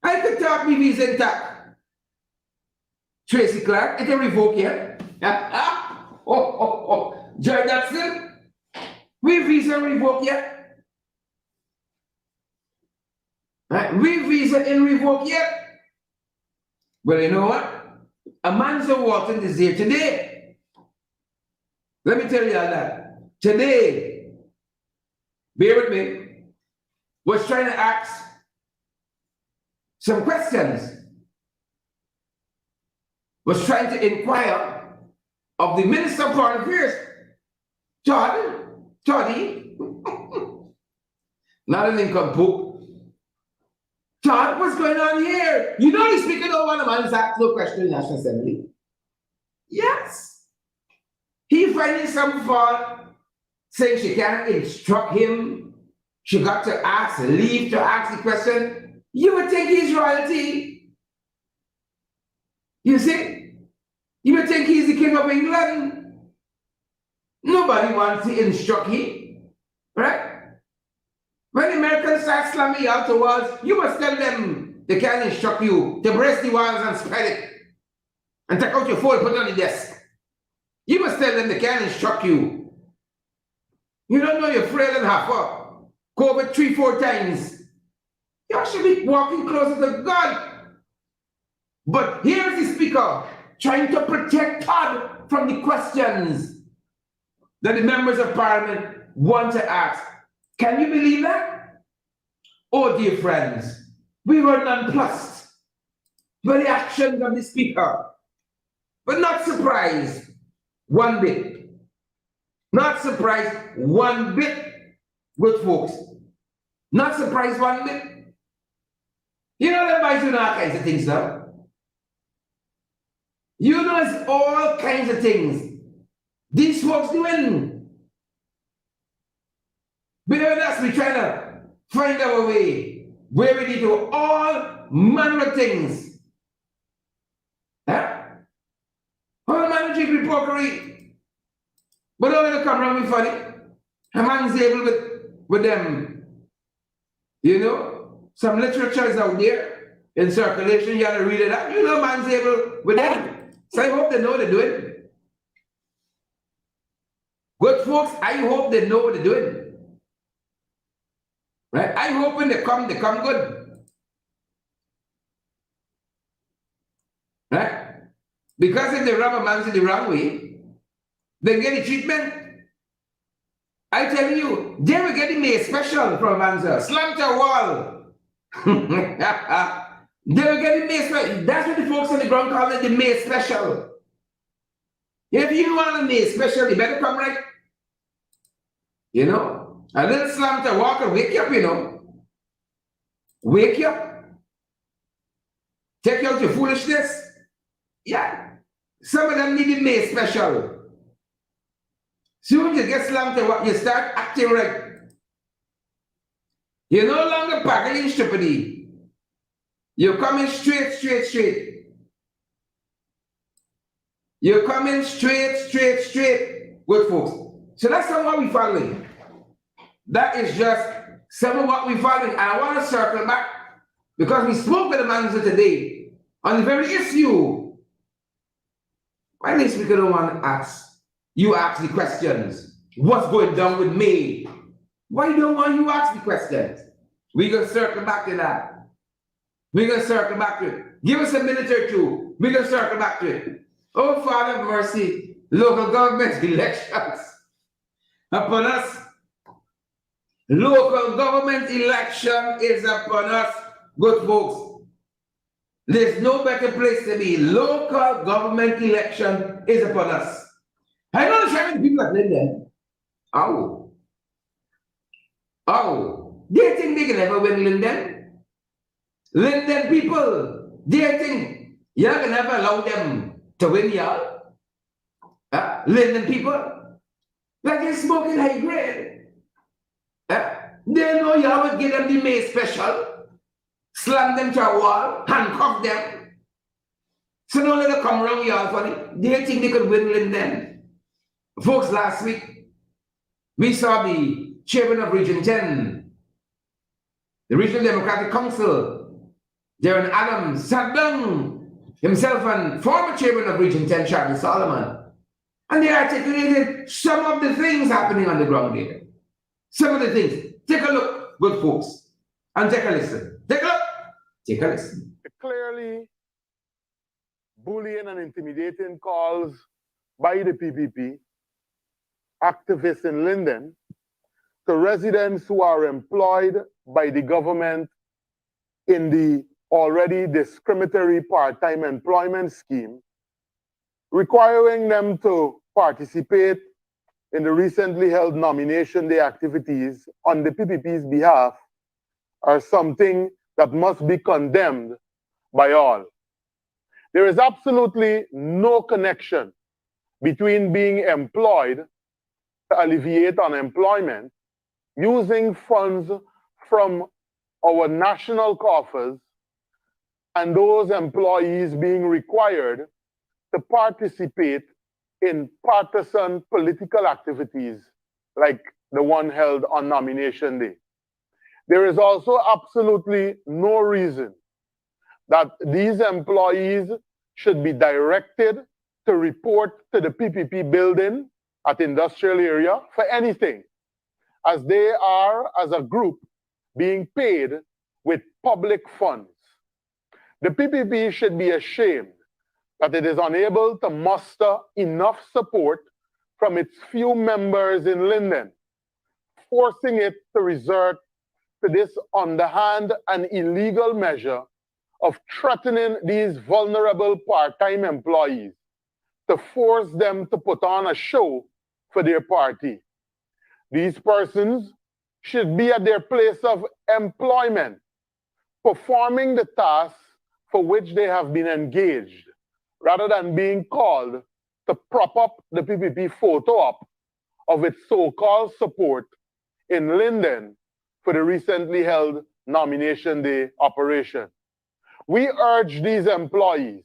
I could talk my visa intact. Tracy Clark, it can revoke yet. Joy Dodson, we visa revoke yet. We visa in revoke yet. Well, you know what? Amanzo Walton is here today. Let me tell you all that. Today, bear with me, was trying to ask some questions. Was trying to inquire of the Minister of Foreign Affairs, Toddy, not an incomplete. Todd, what's going on here? You know the speaker don't want a man's asked no question in the National Assembly. Yes. He finding some fault, saying she can't instruct him. She got to ask, leave to ask the question. You would think he's royalty. You see? You would think he's the King of England. Nobody wants to instruct him. Right? When the Americans start slamming you out the walls, you must tell them they can't instruct you to brace the walls and spread it. And take out your phone, put it on the desk. You must tell them they can't instruct you. You don't know you're frail and half up. COVID 3-4 times. You should be walking closer to God. But here's the speaker trying to protect Todd from the questions that the members of parliament want to ask. Can you believe that? Oh, dear friends, we were nonplussed by the actions of the speaker, but not surprised one bit. Not surprised one bit, good folks. Not surprised one bit. You know them guys doing all kinds of things now. You know it's all kinds of things these folks doing. Behind us, we trying to find our way where we need to all manner of things. Huh? All manner of hypocrisy. But don't let it come around me funny. A man's able with them. You know, some literature is out there in circulation. You gotta read it out. You know, man's able with them. So I hope they know what they're doing. Good folks, I hope they know what they're doing. Right? I hope when they come good. Right? Because if they rub a man in the wrong way, they get the treatment. I tell you, they will get the May special from a man's slam to a wall. They will get the May special. That's what the folks on the ground call it, the May special. If you want a May special, you better come right. You know, a little slam to walk and wake you up, you know. Wake you up. Take you out your foolishness. Yeah. Some of them need the May special. Soon you get slammed to what you start acting right. You're no longer packaging stupidity. You're coming straight. You're coming straight, good folks. So that's some of what we're following. That is just some of what we're following. And I want to circle back because we spoke with the manager today on the very issue. Why this we don't want to ask? You ask the questions. What's going down with me? Why don't want you ask the questions? We're going to circle back to that. We're going to circle back to it. Give us a minute or two. We're going to circle back to it. Oh, Father of mercy, local government elections upon us. Local government election is upon us, good folks. There's no better place to be. Local government election is upon us. I know there's so many people at Linden. Oh. They think they can ever win Linden? Linden people, they think you can never allow them to win y'all? Linden people, like they're smoking high grade. They know y'all would give them the May special, slam them to a wall, handcuff them. So don't let them come around y'all funny. They think they could win Linden. Folks, last week, we saw the chairman of Region 10, the Regional Democratic Council, Darren Adams, sat down himself and former chairman of Region 10, Charlie Solomon, and they articulated some of the things happening on the ground there. Some of the things. Take a look, good folks, and take a listen. Take a look, take a listen. Clearly, bullying and intimidating calls by the PPP activists in Linden to residents who are employed by the government in the already discriminatory part-time employment scheme, requiring them to participate in the recently held nomination day activities on the PPP's behalf are something that must be condemned by all. There is absolutely no connection between being employed to alleviate unemployment using funds from our national coffers and those employees being required to participate in partisan political activities like the one held on nomination day. There is also absolutely no reason that these employees should be directed to report to the PPP building at industrial area for anything, as they are, as a group, being paid with public funds. The PPP should be ashamed that it is unable to muster enough support from its few members in Linden, forcing it to resort to this underhand and illegal measure of threatening these vulnerable part-time employees to force them to put on a show for their party. These persons should be at their place of employment, performing the tasks for which they have been engaged, rather than being called to prop up the PPP photo op of its so-called support in Linden for the recently held nomination day operation. We urge these employees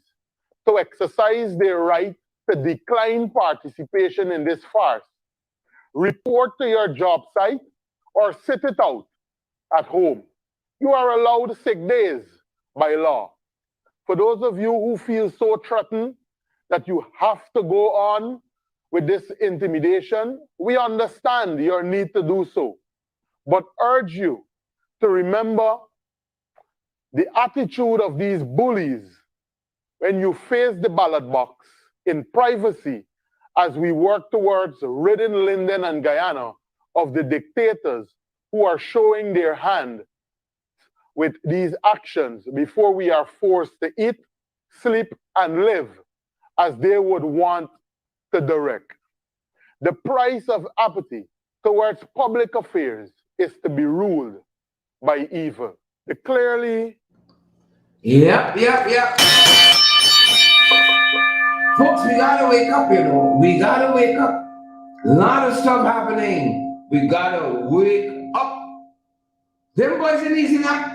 to exercise their right to decline participation in this farce, report to your job site, or sit it out at home. You are allowed sick days by law. For those of you who feel so threatened that you have to go on with this intimidation, we understand your need to do so, but urge you to remember the attitude of these bullies when you face the ballot box in privacy as we work towards ridding Linden and Guyana of the dictators who are showing their hand with these actions before we are forced to eat, sleep, and live as they would want to direct. The price of apathy towards public affairs is to be ruled by evil. Clearly. Yep. Folks, we gotta wake up, you know. We gotta wake up. A lot of stuff happening. We gotta wake up. Them boys ain't easing up.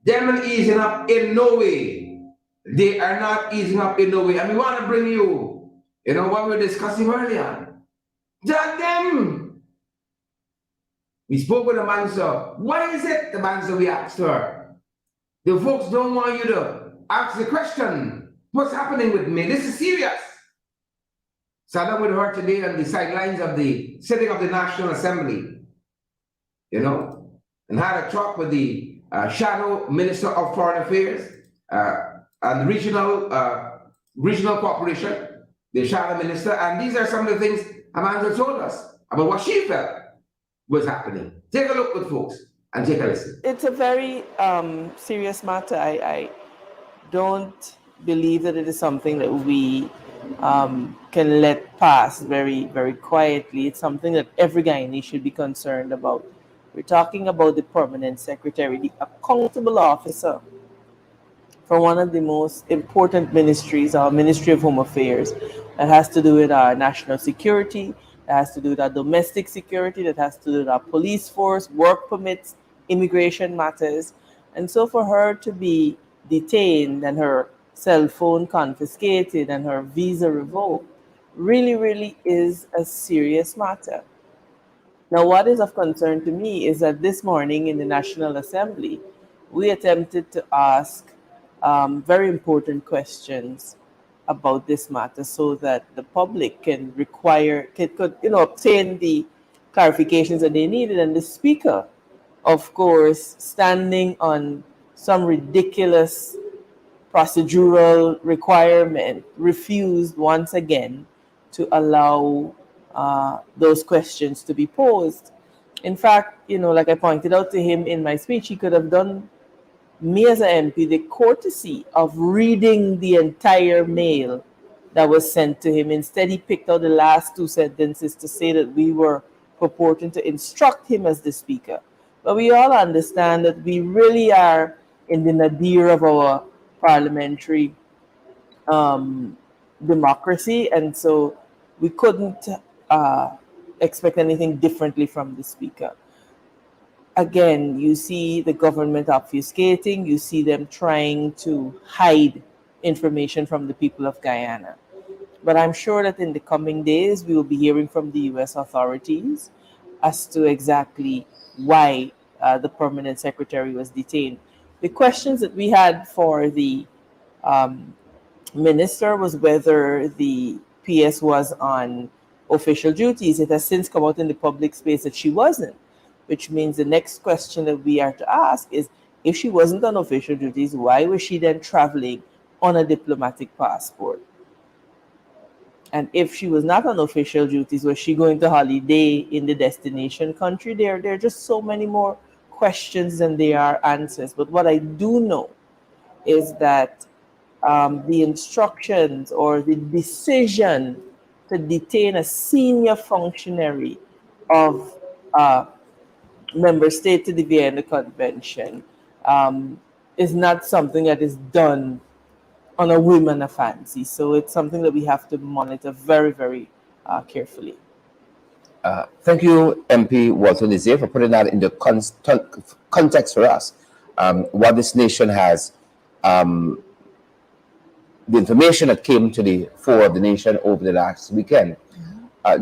Them ain't easing up in no way. They are not easing up in no way. And we want to bring you, you know, what we were discussing earlier. Judge them. We spoke with the man, sir. What is it, the man, sir, we asked her? The folks don't want you to ask the question. What's happening with me? This is serious. Sat down with her today on the sidelines of the sitting of the National Assembly, you know, and had a talk with the Shadow Minister of Foreign Affairs and Regional Corporation, the Shadow Minister, and these are some of the things Amanda told us about what she felt was happening. Take a look with folks and take a listen. It's a very serious matter. I don't believe that it is something that we can let pass very, very quietly. It's something that every Guyanese should be concerned about. We're talking about the permanent secretary, the accountable officer for one of the most important ministries, our Ministry of Home Affairs, that has to do with our national security, that has to do with our domestic security, that has to do with our police force, work permits, immigration matters. And so for her to be detained and her cell phone confiscated and her visa revoked really, really is a serious matter. Now, what is of concern to me is that this morning in the National Assembly, we attempted to ask very important questions about this matter so that the public could obtain the clarifications that they needed. And the Speaker, of course, standing on some ridiculous procedural requirement, refused once again to allow those questions to be posed. In fact, like I pointed out to him in my speech, he could have done me as an MP the courtesy of reading the entire mail that was sent to him. Instead, he picked out the last two sentences to say that we were purporting to instruct him as the Speaker. But we all understand that we really are in the nadir of our parliamentary democracy, and so we couldn't expect anything differently from the Speaker. Again, you see the government obfuscating, you see them trying to hide information from the people of Guyana. But I'm sure that in the coming days, we will be hearing from the U.S. authorities as to exactly why the permanent secretary was detained. The questions that we had for the minister was whether the PS was on official duties. It has since come out in the public space that she wasn't, which means the next question that we are to ask is, if she wasn't on official duties, why was she then traveling on a diplomatic passport? And if she was not on official duties, was she going to holiday in the destination country? There are just so many more questions than there are answers. But what I do know is that the instructions or the decision to detain a senior functionary of member state to the Vienna Convention is not something that is done on a whim and a fancy. So it's something that we have to monitor very, very carefully. Thank you, MP Walter Nizier, for putting that into context for us. What this nation has, the information that came to the fore of the nation over the last weekend.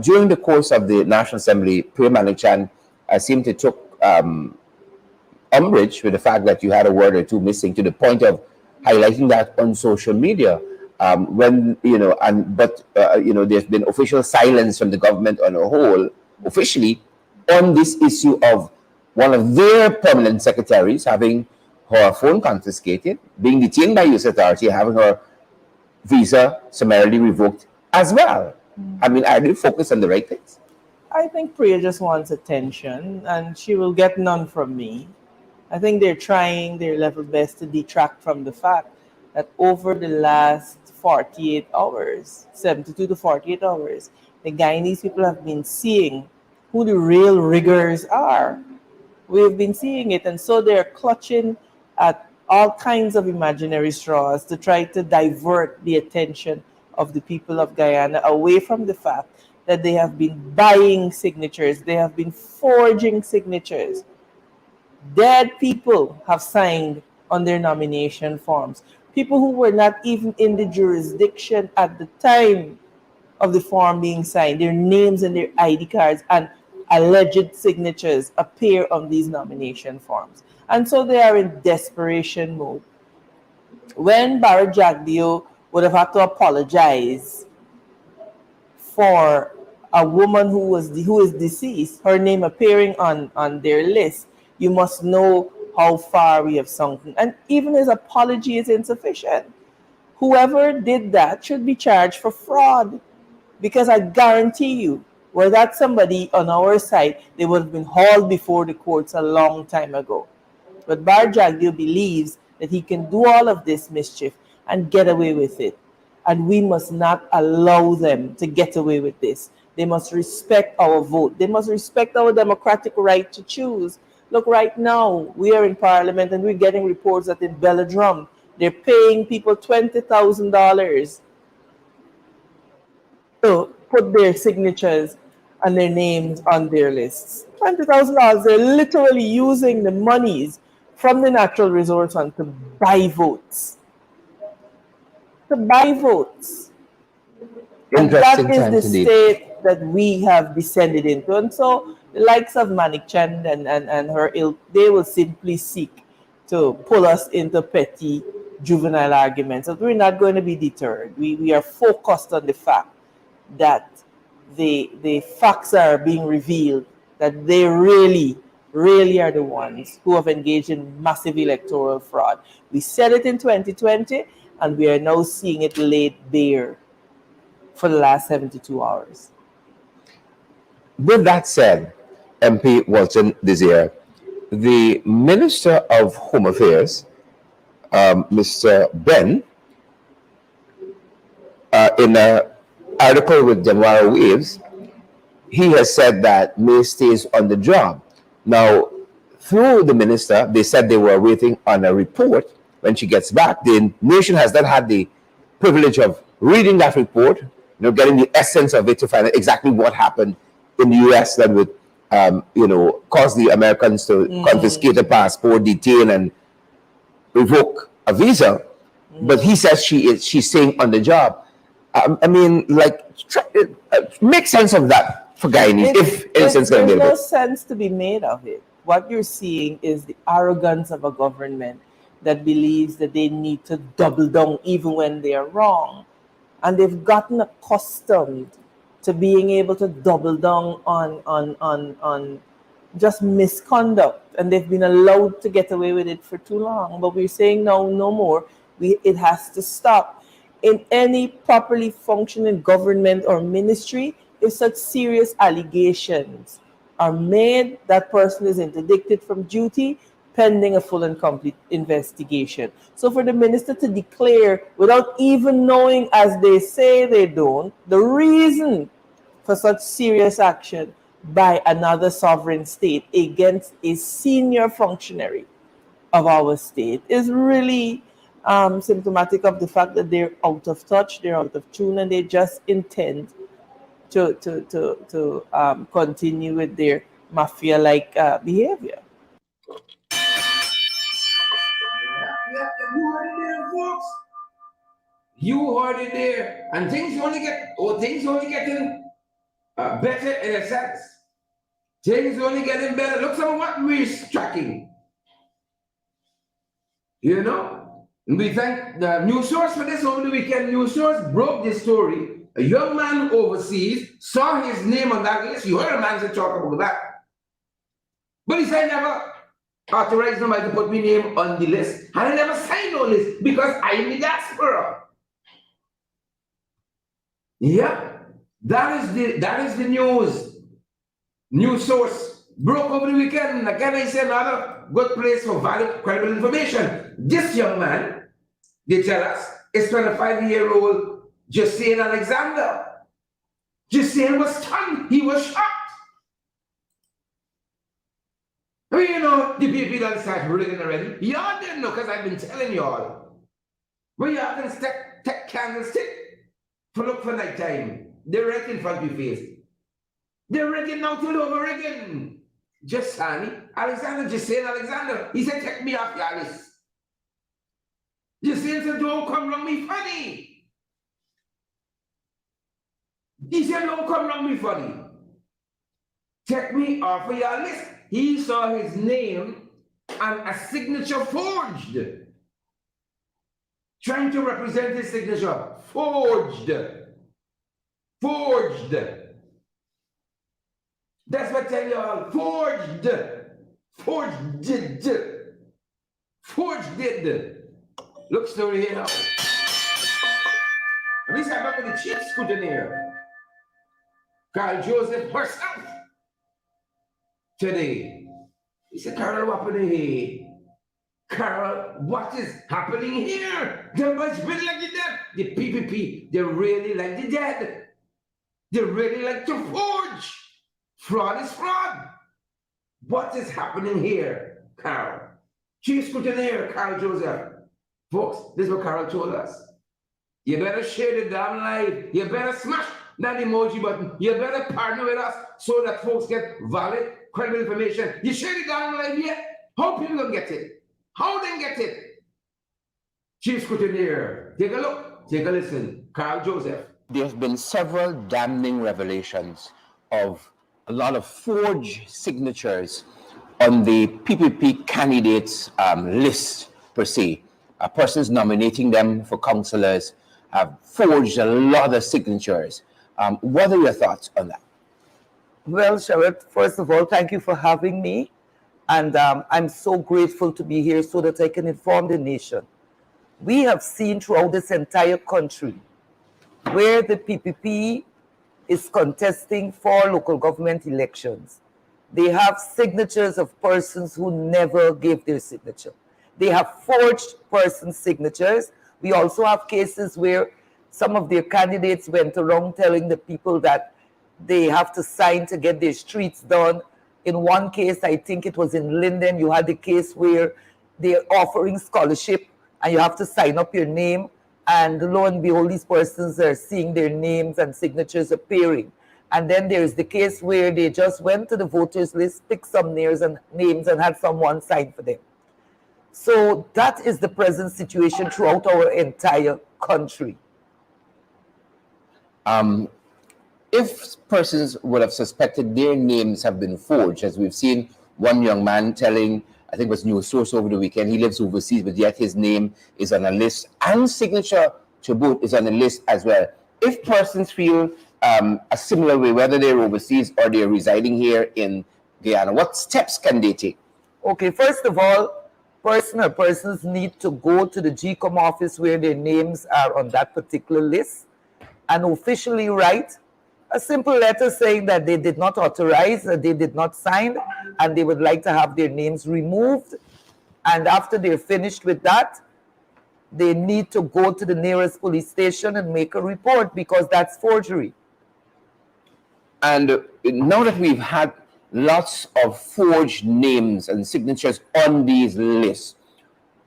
During the course of the National Assembly, Priya Manichan seemed to took umbrage with the fact that you had a word or two missing, to the point of highlighting that on social media. When there's been official silence from the government on a whole, officially, on this issue of one of their permanent secretaries having her phone confiscated, being detained by U.S. authority, having her visa summarily revoked as well. I mean, are they focused on the right things? I think Priya just wants attention, and she will get none from me. I think they're trying their level best to detract from the fact that over the last 48 hours, 72 to 48 hours, the Guyanese people have been seeing who the real riggers are. We've been seeing it, and so they're clutching at all kinds of imaginary straws to try to divert the attention of the people of Guyana away from the fact that they have been buying signatures, they have been forging signatures. Dead people have signed on their nomination forms. People who were not even in the jurisdiction at the time of the form being signed, their names and their ID cards and alleged signatures appear on these nomination forms. And so they are in desperation mode. When Barra Jagdeo would have had to apologize for a woman who is deceased, her name appearing on their list, you must know how far we have sunken. And even his apology is insufficient. Whoever did that should be charged for fraud, because I guarantee you, were that somebody on our side, they would have been hauled before the courts a long time ago. But Bar Jagdeo believes that he can do all of this mischief and get away with it. And we must not allow them to get away with this. They must respect our vote. They must respect our democratic right to choose. Look, right now, we are in Parliament and we're getting reports that in Belladrum, they're paying people $20,000 to put their signatures and their names on their lists. $20,000, they're literally using the monies from the natural resource fund to buy votes. To buy votes. And that is the state that we have descended into. And so the likes of Manikchand and her ilk, they will simply seek to pull us into petty juvenile arguments. But we're not going to be deterred. We are focused on the fact that the facts are being revealed, that they really are the ones who have engaged in massive electoral fraud. We said it in 2020, and we are now seeing it laid bare for the last 72 hours. With that said, MP Walton Desir, the Minister of Home Affairs, Mr. Ben, in an article with January Waves, he has said that May stays on the job. Now, through the minister, they said they were waiting on a report when she gets back. The nation has not had the privilege of reading that report, getting the essence of it to find out exactly what happened in the U.S. that would, cause the Americans to confiscate a passport, detain, and revoke a visa. But he says she's staying on the job. I mean, make sense of that for Guyanese, if any sense can be made. There's no sense to be made of it. What you're seeing is the arrogance of a government that believes that they need to double down even when they are wrong. And they've gotten accustomed to being able to double down on just misconduct. And they've been allowed to get away with it for too long. But we're saying no more. It has to stop. In any properly functioning government or ministry, if such serious allegations are made, that person is interdicted from duty pending a full and complete investigation. So for the minister to declare, without even knowing, as they say they don't, the reason for such serious action by another sovereign state against a senior functionary of our state is really symptomatic of the fact that they're out of touch, they're out of tune, and they just intend to continue with their mafia-like behavior. You heard it there, folks. You heard it there, and things only getting better in a sense. Things only getting better. Look at what we're tracking. You know, we thank the news source for this over the weekend. News source broke this story. A young man overseas saw his name on that list. You heard a man say talk about that, but he said never authorized nobody to put my name on the list, and I never signed no list because I'm the diaspora. Yeah, that is the news. News source broke over the weekend. Again, I say another good place for valid, credible information. This young man, they tell us, is 25-year-old Josiane Alexander. Josiane was stunned. He was shocked. I mean, you know, the people that start rigging already. Y'all didn't know because I've been telling y'all. But y'all can take candlestick to look for night time. They're right in front of your face. They're rigging now till over rigging. Josiane Alexander. He said, take me off your list. Josiane said, don't come wrong me funny. He said, don't come wrong me funny. Take me off of your list. He saw his name and a signature forged. Trying to represent his signature. Forged. That's what I tell you all. Forged. Look, story here now. At least I'm back with the chief scrutineer, Carl Joseph herself, today. He said, Carol, what happening here? Carol, what is happening here? The much been like the dead. The PPP, they really like the dead. They really like to forge. Fraud is fraud. What is happening here, Carol? Chief Scrutineer, Carl Joseph. Folks, this is what Carol told us. You better share the damn live. You better smash that emoji button. You better partner with us so that folks get valid, credible information. You share the damn live yet? How people don't get it? How they get it? Chief Scrutineer, take a look, take a listen. Carl Joseph. There's been several damning revelations of a lot of forged signatures on the PPP candidates list per se. Persons nominating them for councillors have forged a lot of signatures. What are your thoughts on that? Well, Sherrod, first of all, thank you for having me. And I'm so grateful to be here so that I can inform the nation. We have seen throughout this entire country where the PPP is contesting for local government elections. They have signatures of persons who never gave their signature. They have forged persons' signatures. We also have cases where some of their candidates went around telling the people that they have to sign to get their streets done. In one case, I think it was in Linden, you had the case where they're offering scholarship and you have to sign up your name. And lo and behold, these persons are seeing their names and signatures appearing. And then there's the case where they just went to the voters list, picked some names and had someone sign for them. So that is the present situation throughout our entire country. If persons would have suspected their names have been forged, as we've seen one young man telling, I think it was News Source over the weekend, he lives overseas, but yet his name is on a list and signature to boot is on the list as well. If persons feel a similar way, whether they're overseas or they're residing here in Guyana, what steps can they take? Okay, first of all, person or persons need to go to the GCOM office where their names are on that particular list and officially write a simple letter saying that they did not authorize, that they did not sign, and they would like to have their names removed. And after they're finished with that, they need to go to the nearest police station and make a report, because that's forgery. And now that we've had lots of forged names and signatures on these lists,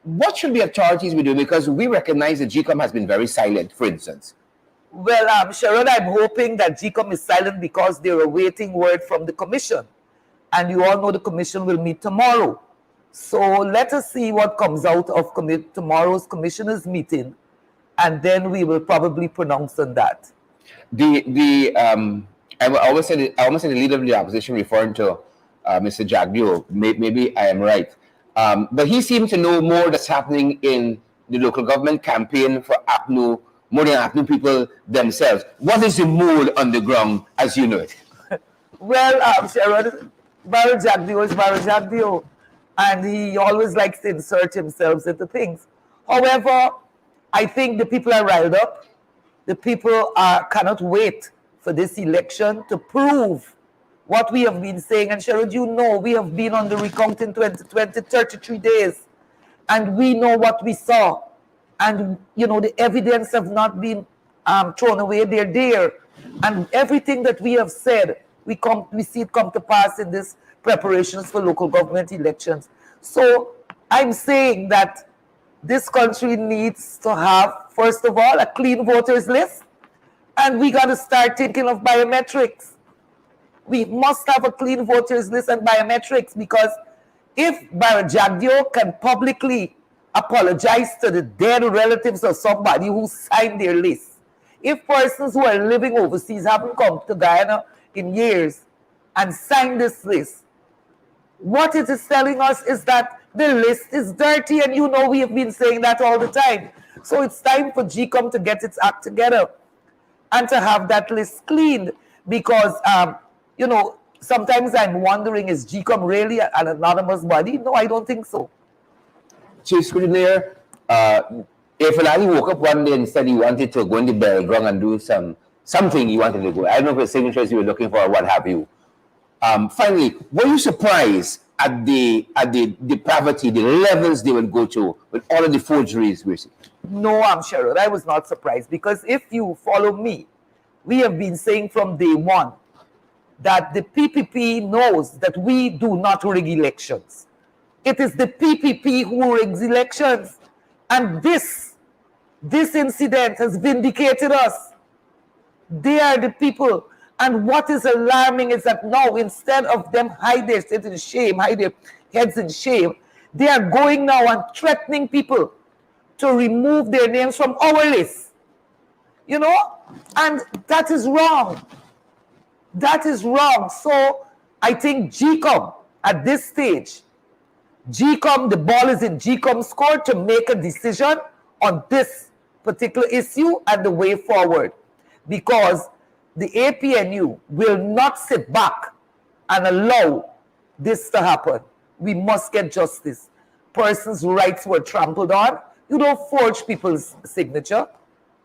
what should the authorities be doing? Because we recognize that GCOM has been very silent, for instance. Well, Sharon, I'm hoping that GCOM is silent because they're awaiting word from the commission. And you all know the commission will meet tomorrow. So let us see what comes out of tomorrow's commissioners meeting, and then we will probably pronounce on that. I almost said the leader of the opposition referring to Mr. Jagdio. Maybe I am right, but he seemed to know more that's happening in the local government campaign for APNU, more than APNU people themselves. What is the mood on the ground as you know it? Well, Sharon, Barry Jagdio is Barry Jagdio, and he always likes to insert himself into things. However, I think the people are riled up. The people cannot wait for this election to prove what we have been saying. And Sharon, you know, we have been on the recount in 2020, 33 days, and we know what we saw. And, you know, the evidence have not been thrown away. They're there. And everything that we have said, we see it come to pass in this preparations for local government elections. So I'm saying that this country needs to have, first of all, a clean voters list, and we got to start thinking of biometrics. We must have a clean voters list and biometrics, because if Barry Jagdio can publicly apologize to the dead relatives of somebody who signed their list, if persons who are living overseas haven't come to Guyana in years and signed this list, what it is telling us is that the list is dirty, and you know we have been saying that all the time. So it's time for GCOM to get its act together and to have that list cleaned, because, you know, sometimes I'm wondering, is GCOM really an anonymous body? No, I don't think so. Chief Scrutineer, if Alani woke up one day and said he wanted to go in the bell ground and do something he wanted to go, I don't know if the signatures you were looking for or what have you. Finally, were you surprised at the depravity, the levels they would go to with all of the forgeries we're seeing? No, I'm sure I was not surprised, because if you follow me, we have been saying from day one that the PPP knows that we do not rig elections. It is the PPP who rigs elections, and this incident has vindicated us. They are the people. And what is alarming is that now, instead of them hide their heads in shame, hide their heads in shame, they are going now and threatening people to remove their names from our list. You know? And that is wrong. That is wrong. So I think GCOM, at this stage, GCOM, the ball is in GCOM's court to make a decision on this particular issue and the way forward. Because the APNU will not sit back and allow this to happen. We must get justice. Persons' rights were trampled on. You don't forge people's signature.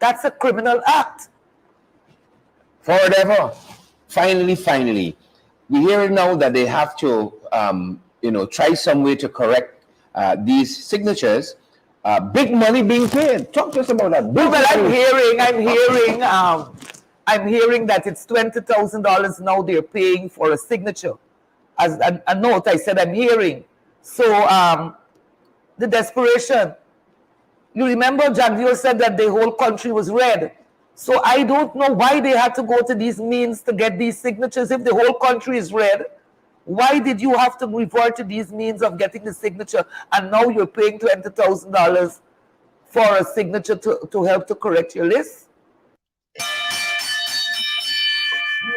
That's a criminal act. Forever. Finally, we hear now that they have to, try some way to correct these signatures. Big money being paid. Talk to us about that. I'm hearing that it's $20,000 now they're paying for a signature. As a note, I said I'm hearing. So the desperation. You remember Jagdio said that the whole country was red. So I don't know why they had to go to these means to get these signatures. If the whole country is red, why did you have to revert to these means of getting the signature? And now you're paying $20,000 for a signature to help to correct your list?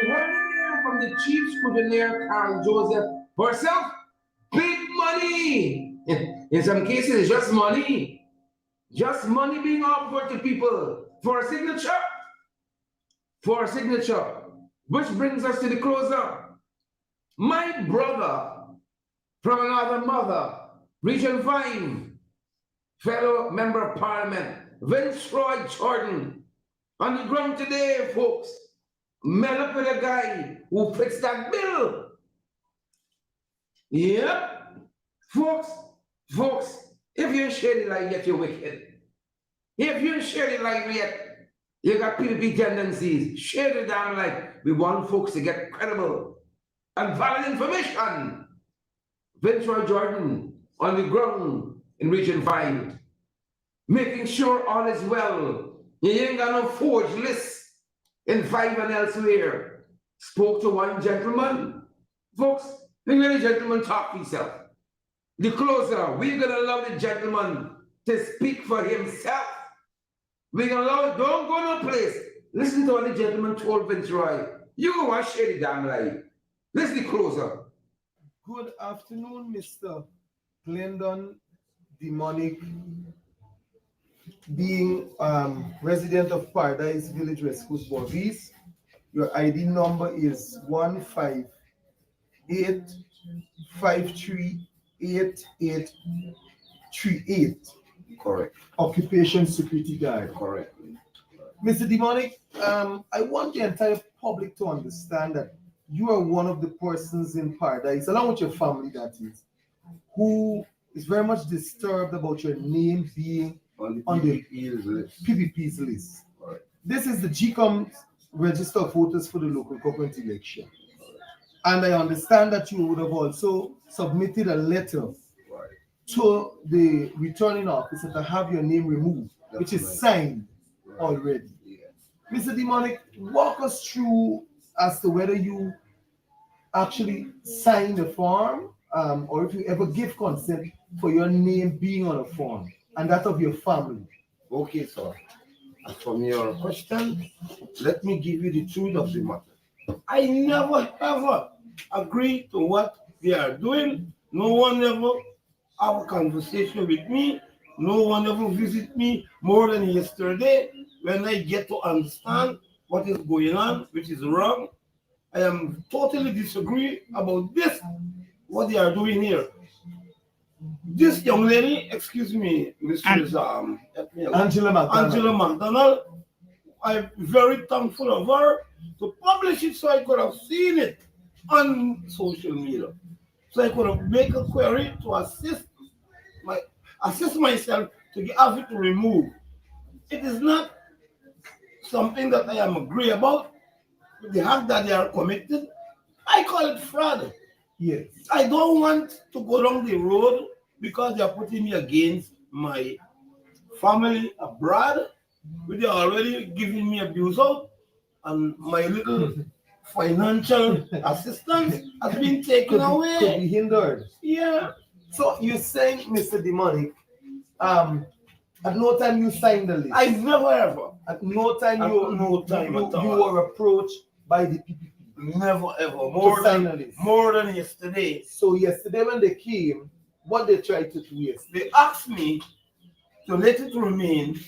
You heard it here from the Chief Scrutineer, Carl Joseph herself. Big money! In some cases, it's just money. Just money being offered to people for a signature. For a signature. Which brings us to the closer. My brother from another mother Region 5, fellow Member of Parliament, Vince Roy Jordan. On the ground today, folks, met up with a guy who fits that bill. Yep. Folks, if you share it like yet, you're wicked. If you share it like yet, you got PPP tendencies. Share the damn like we want folks to get credible and valid information. Vince Roy Jordan on the ground in Region 5, making sure all is well. You ain't got no forged lists in 5 and elsewhere. Spoke to one gentleman. Folks, let the gentleman talk for himself. The closer, we're gonna allow the gentleman to speak for himself. We're gonna allow, don't go no place. Listen to what the gentleman told Vince Roy. You go and share the damn lie. Listen to the closer. Good afternoon, Mr. Glendon Demonic, being resident of Paradise Village, West Coast Bovis. Your ID number is 158538838. Correct. Occupation security guard. Correct. Mr. Demonic, I want the entire public to understand that you are one of the persons in Paradise, along with your family, that is, who is very much disturbed about your name being on the PPP's list. Right. This is the GCOM register of voters for the local government election. And I understand that you would have also submitted a letter to the returning officer to have your name removed, which is signed already. Mr. Demonic, walk us through as to whether you actually signed the form or if you ever give consent for your name being on a form and that of your family. Okay, sir. As from your question, let me give you the truth of the matter. I never ever agree to what they are doing. No one ever have a conversation with me. No one ever visit me more than yesterday when I get to understand what is going on, which is wrong. I am totally disagree about this, what they are doing here. This young lady, excuse me, Mrs. Angela McDonald, I'm very thankful of her to publish it so I could have seen it on social media. So I could have made a query to assist myself to have it removed. It is not something that I am agree about. The act that they are committed, I call it fraud. Yes. I don't want to go down the road because they are putting me against my family abroad. They are already giving me abuse out, and my little financial assistance has been taken away. Could be hindered. Yeah. So you're saying, Mr. Demonic, at no time you signed the list. I never ever. At no time no time at all. You were approached by the PPP. Never ever. More than yesterday. So yesterday when they came, what they tried to do is they asked me to let it remain,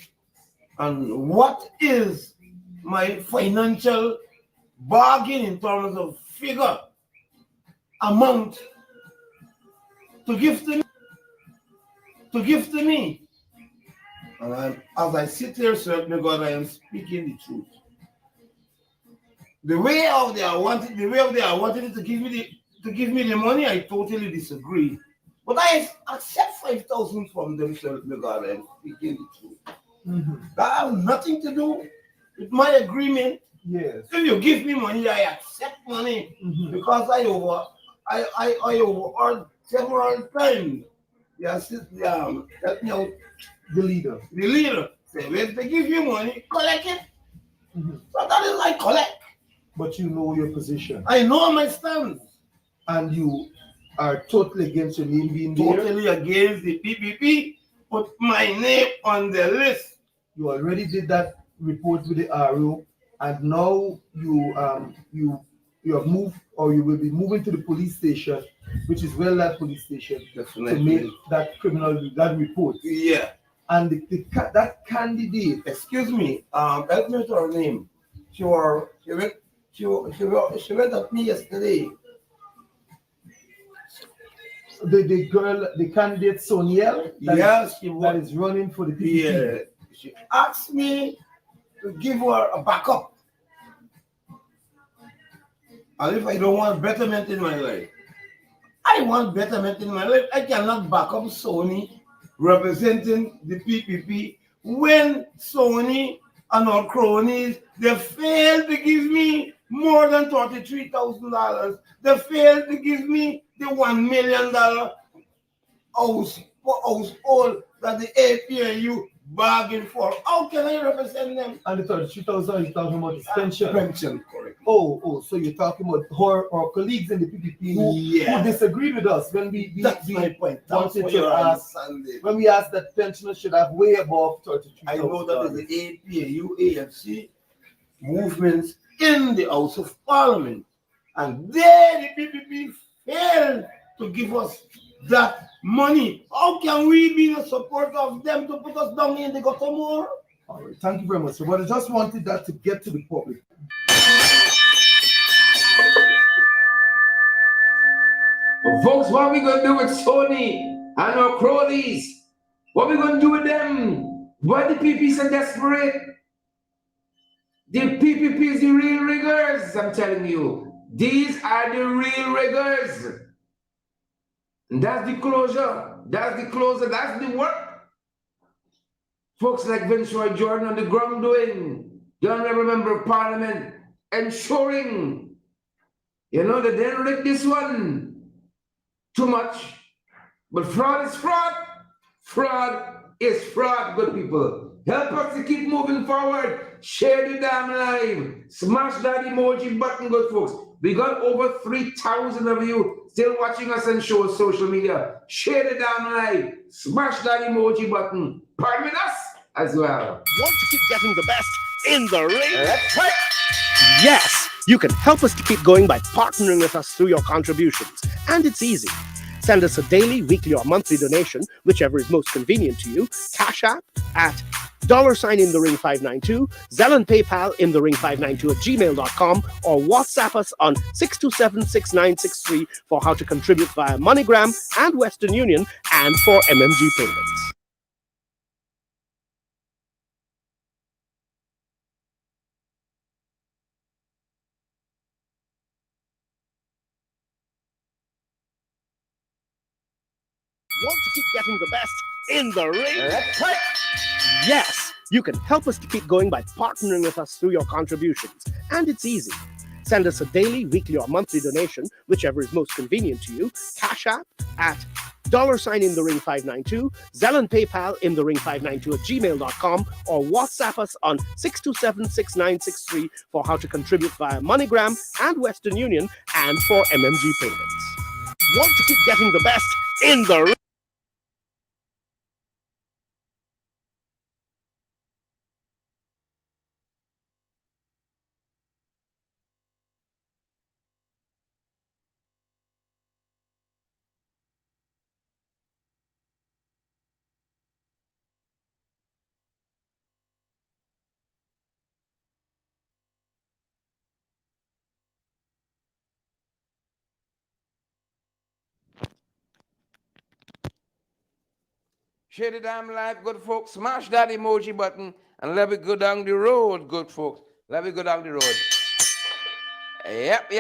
and what is my financial bargain in terms of figure amount to give to me. And as I sit here, sir, God, I am speaking the truth. The way they are wanting it to give me the money, I totally disagree. But I accept 5,000 from them, sir, God, I am speaking the truth. Mm-hmm. That has nothing to do with my agreement. Yes. If you give me money, I accept money, because I overheard several times. Yes, help me out. The leader. Say, if they give you money, collect it. So that is like collect. But you know your position. I know my stance. And you are totally against your name being there. Totally against the PPP. Put my name on the list. You already did that report with the RO, and now you have moved, or you will be moving to the police station, which is that police station, definitely, to make that that report. Yeah. And that candidate, excuse me, help me with her name. She went at me yesterday. the girl, the candidate Soniel, Yes, that is running for the PPP. Yeah, she asked me to give her a backup. And if I don't want betterment in my life, I want betterment in my life. I cannot back up Sony representing the PPP when Sony and our cronies, they failed to give me more than $33,000. They failed to give me the $1 million household that the APNU bargained for. How can I represent them? And the 33,000 you're talking about is pension. Pension, correct. So you're talking about our colleagues in the PPP who disagreed with us when we That's my point. wanted to ask, when we asked that pensioners should have way above 33,000. I know that is the APNU, AFC movements in the House of Parliament, and they, the PPP, failed to give us that money. How can we be in support of them to put us down in the gutter more? All right, thank you very much. So, but I just wanted that to get to the public. But folks, what are we going to do with Sony and our cronies? What are we going to do with them? Why the PPP so desperate? The PPP is the real riggers, I'm telling you. These are the real riggers. And that's the closure. That's the closure. That's the work. Folks like Vincent Jordan on the ground doing. Don't remember Parliament ensuring, that they didn't rig this one too much. But fraud is fraud. Fraud is fraud, good people. Help us to keep moving forward. Share the damn live. Smash that emoji button, good folks. We got over 3,000 of you still watching us on social media. Share the damn live. Smash that emoji button. Permit us as well. Want to keep getting the best in the ring? That's right. Yes, you can help us to keep going by partnering with us through your contributions. And it's easy. Send us a daily, weekly, or monthly donation, whichever is most convenient to you. Cash App at $in-the-ring592, Zelle and PayPal in the ring592 at gmail.com, or WhatsApp us on 627-6963 for how to contribute via MoneyGram and Western Union and for MMG payments. Want to keep getting the best in the ring? That's right. Yes, you can help us to keep going by partnering with us through your contributions. And it's easy. Send us a daily, weekly, or monthly donation, whichever is most convenient to you. Cash App at $in-the-ring592, Zelle and PayPal in the ring592 at gmail.com, or WhatsApp us on 627-6963 for how to contribute via MoneyGram and Western Union and for MMG payments. Want to keep getting the best in the ring? Share the damn live, good folks. Smash that emoji button and let me go down the road, good folks. Let me go down the road. Yep.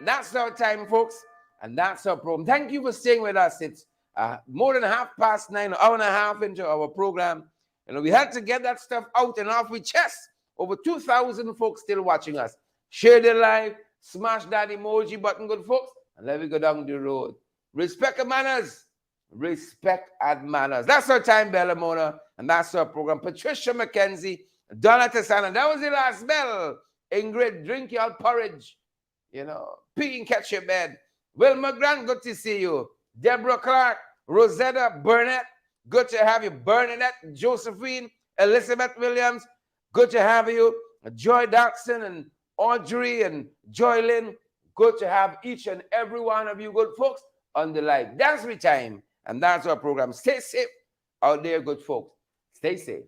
That's our time, folks. And that's our program. Thank you for staying with us. It's more than 9:30, an hour and a half into our program. We had to get that stuff out and off with chest. Over 2,000 folks still watching us. Share the live, smash that emoji button, good folks, and let me go down the road. Respect and manners. Respect and manners. That's our time, Bella Mona, and that's our program. Patricia McKenzie, Donna Tessana. That was the last bell. Ingrid, drink your porridge. Pee and catch your bed. Wilma Grant, good to see you. Deborah Clark, Rosetta Burnett, good to have you. Bernadette, Josephine, Elizabeth Williams, good to have you. Joy Dodson and Audrey and Joylyn, good to have each and every one of you good folks on the live. That's my time. And that's our program. Stay safe out there, good folks. Stay safe.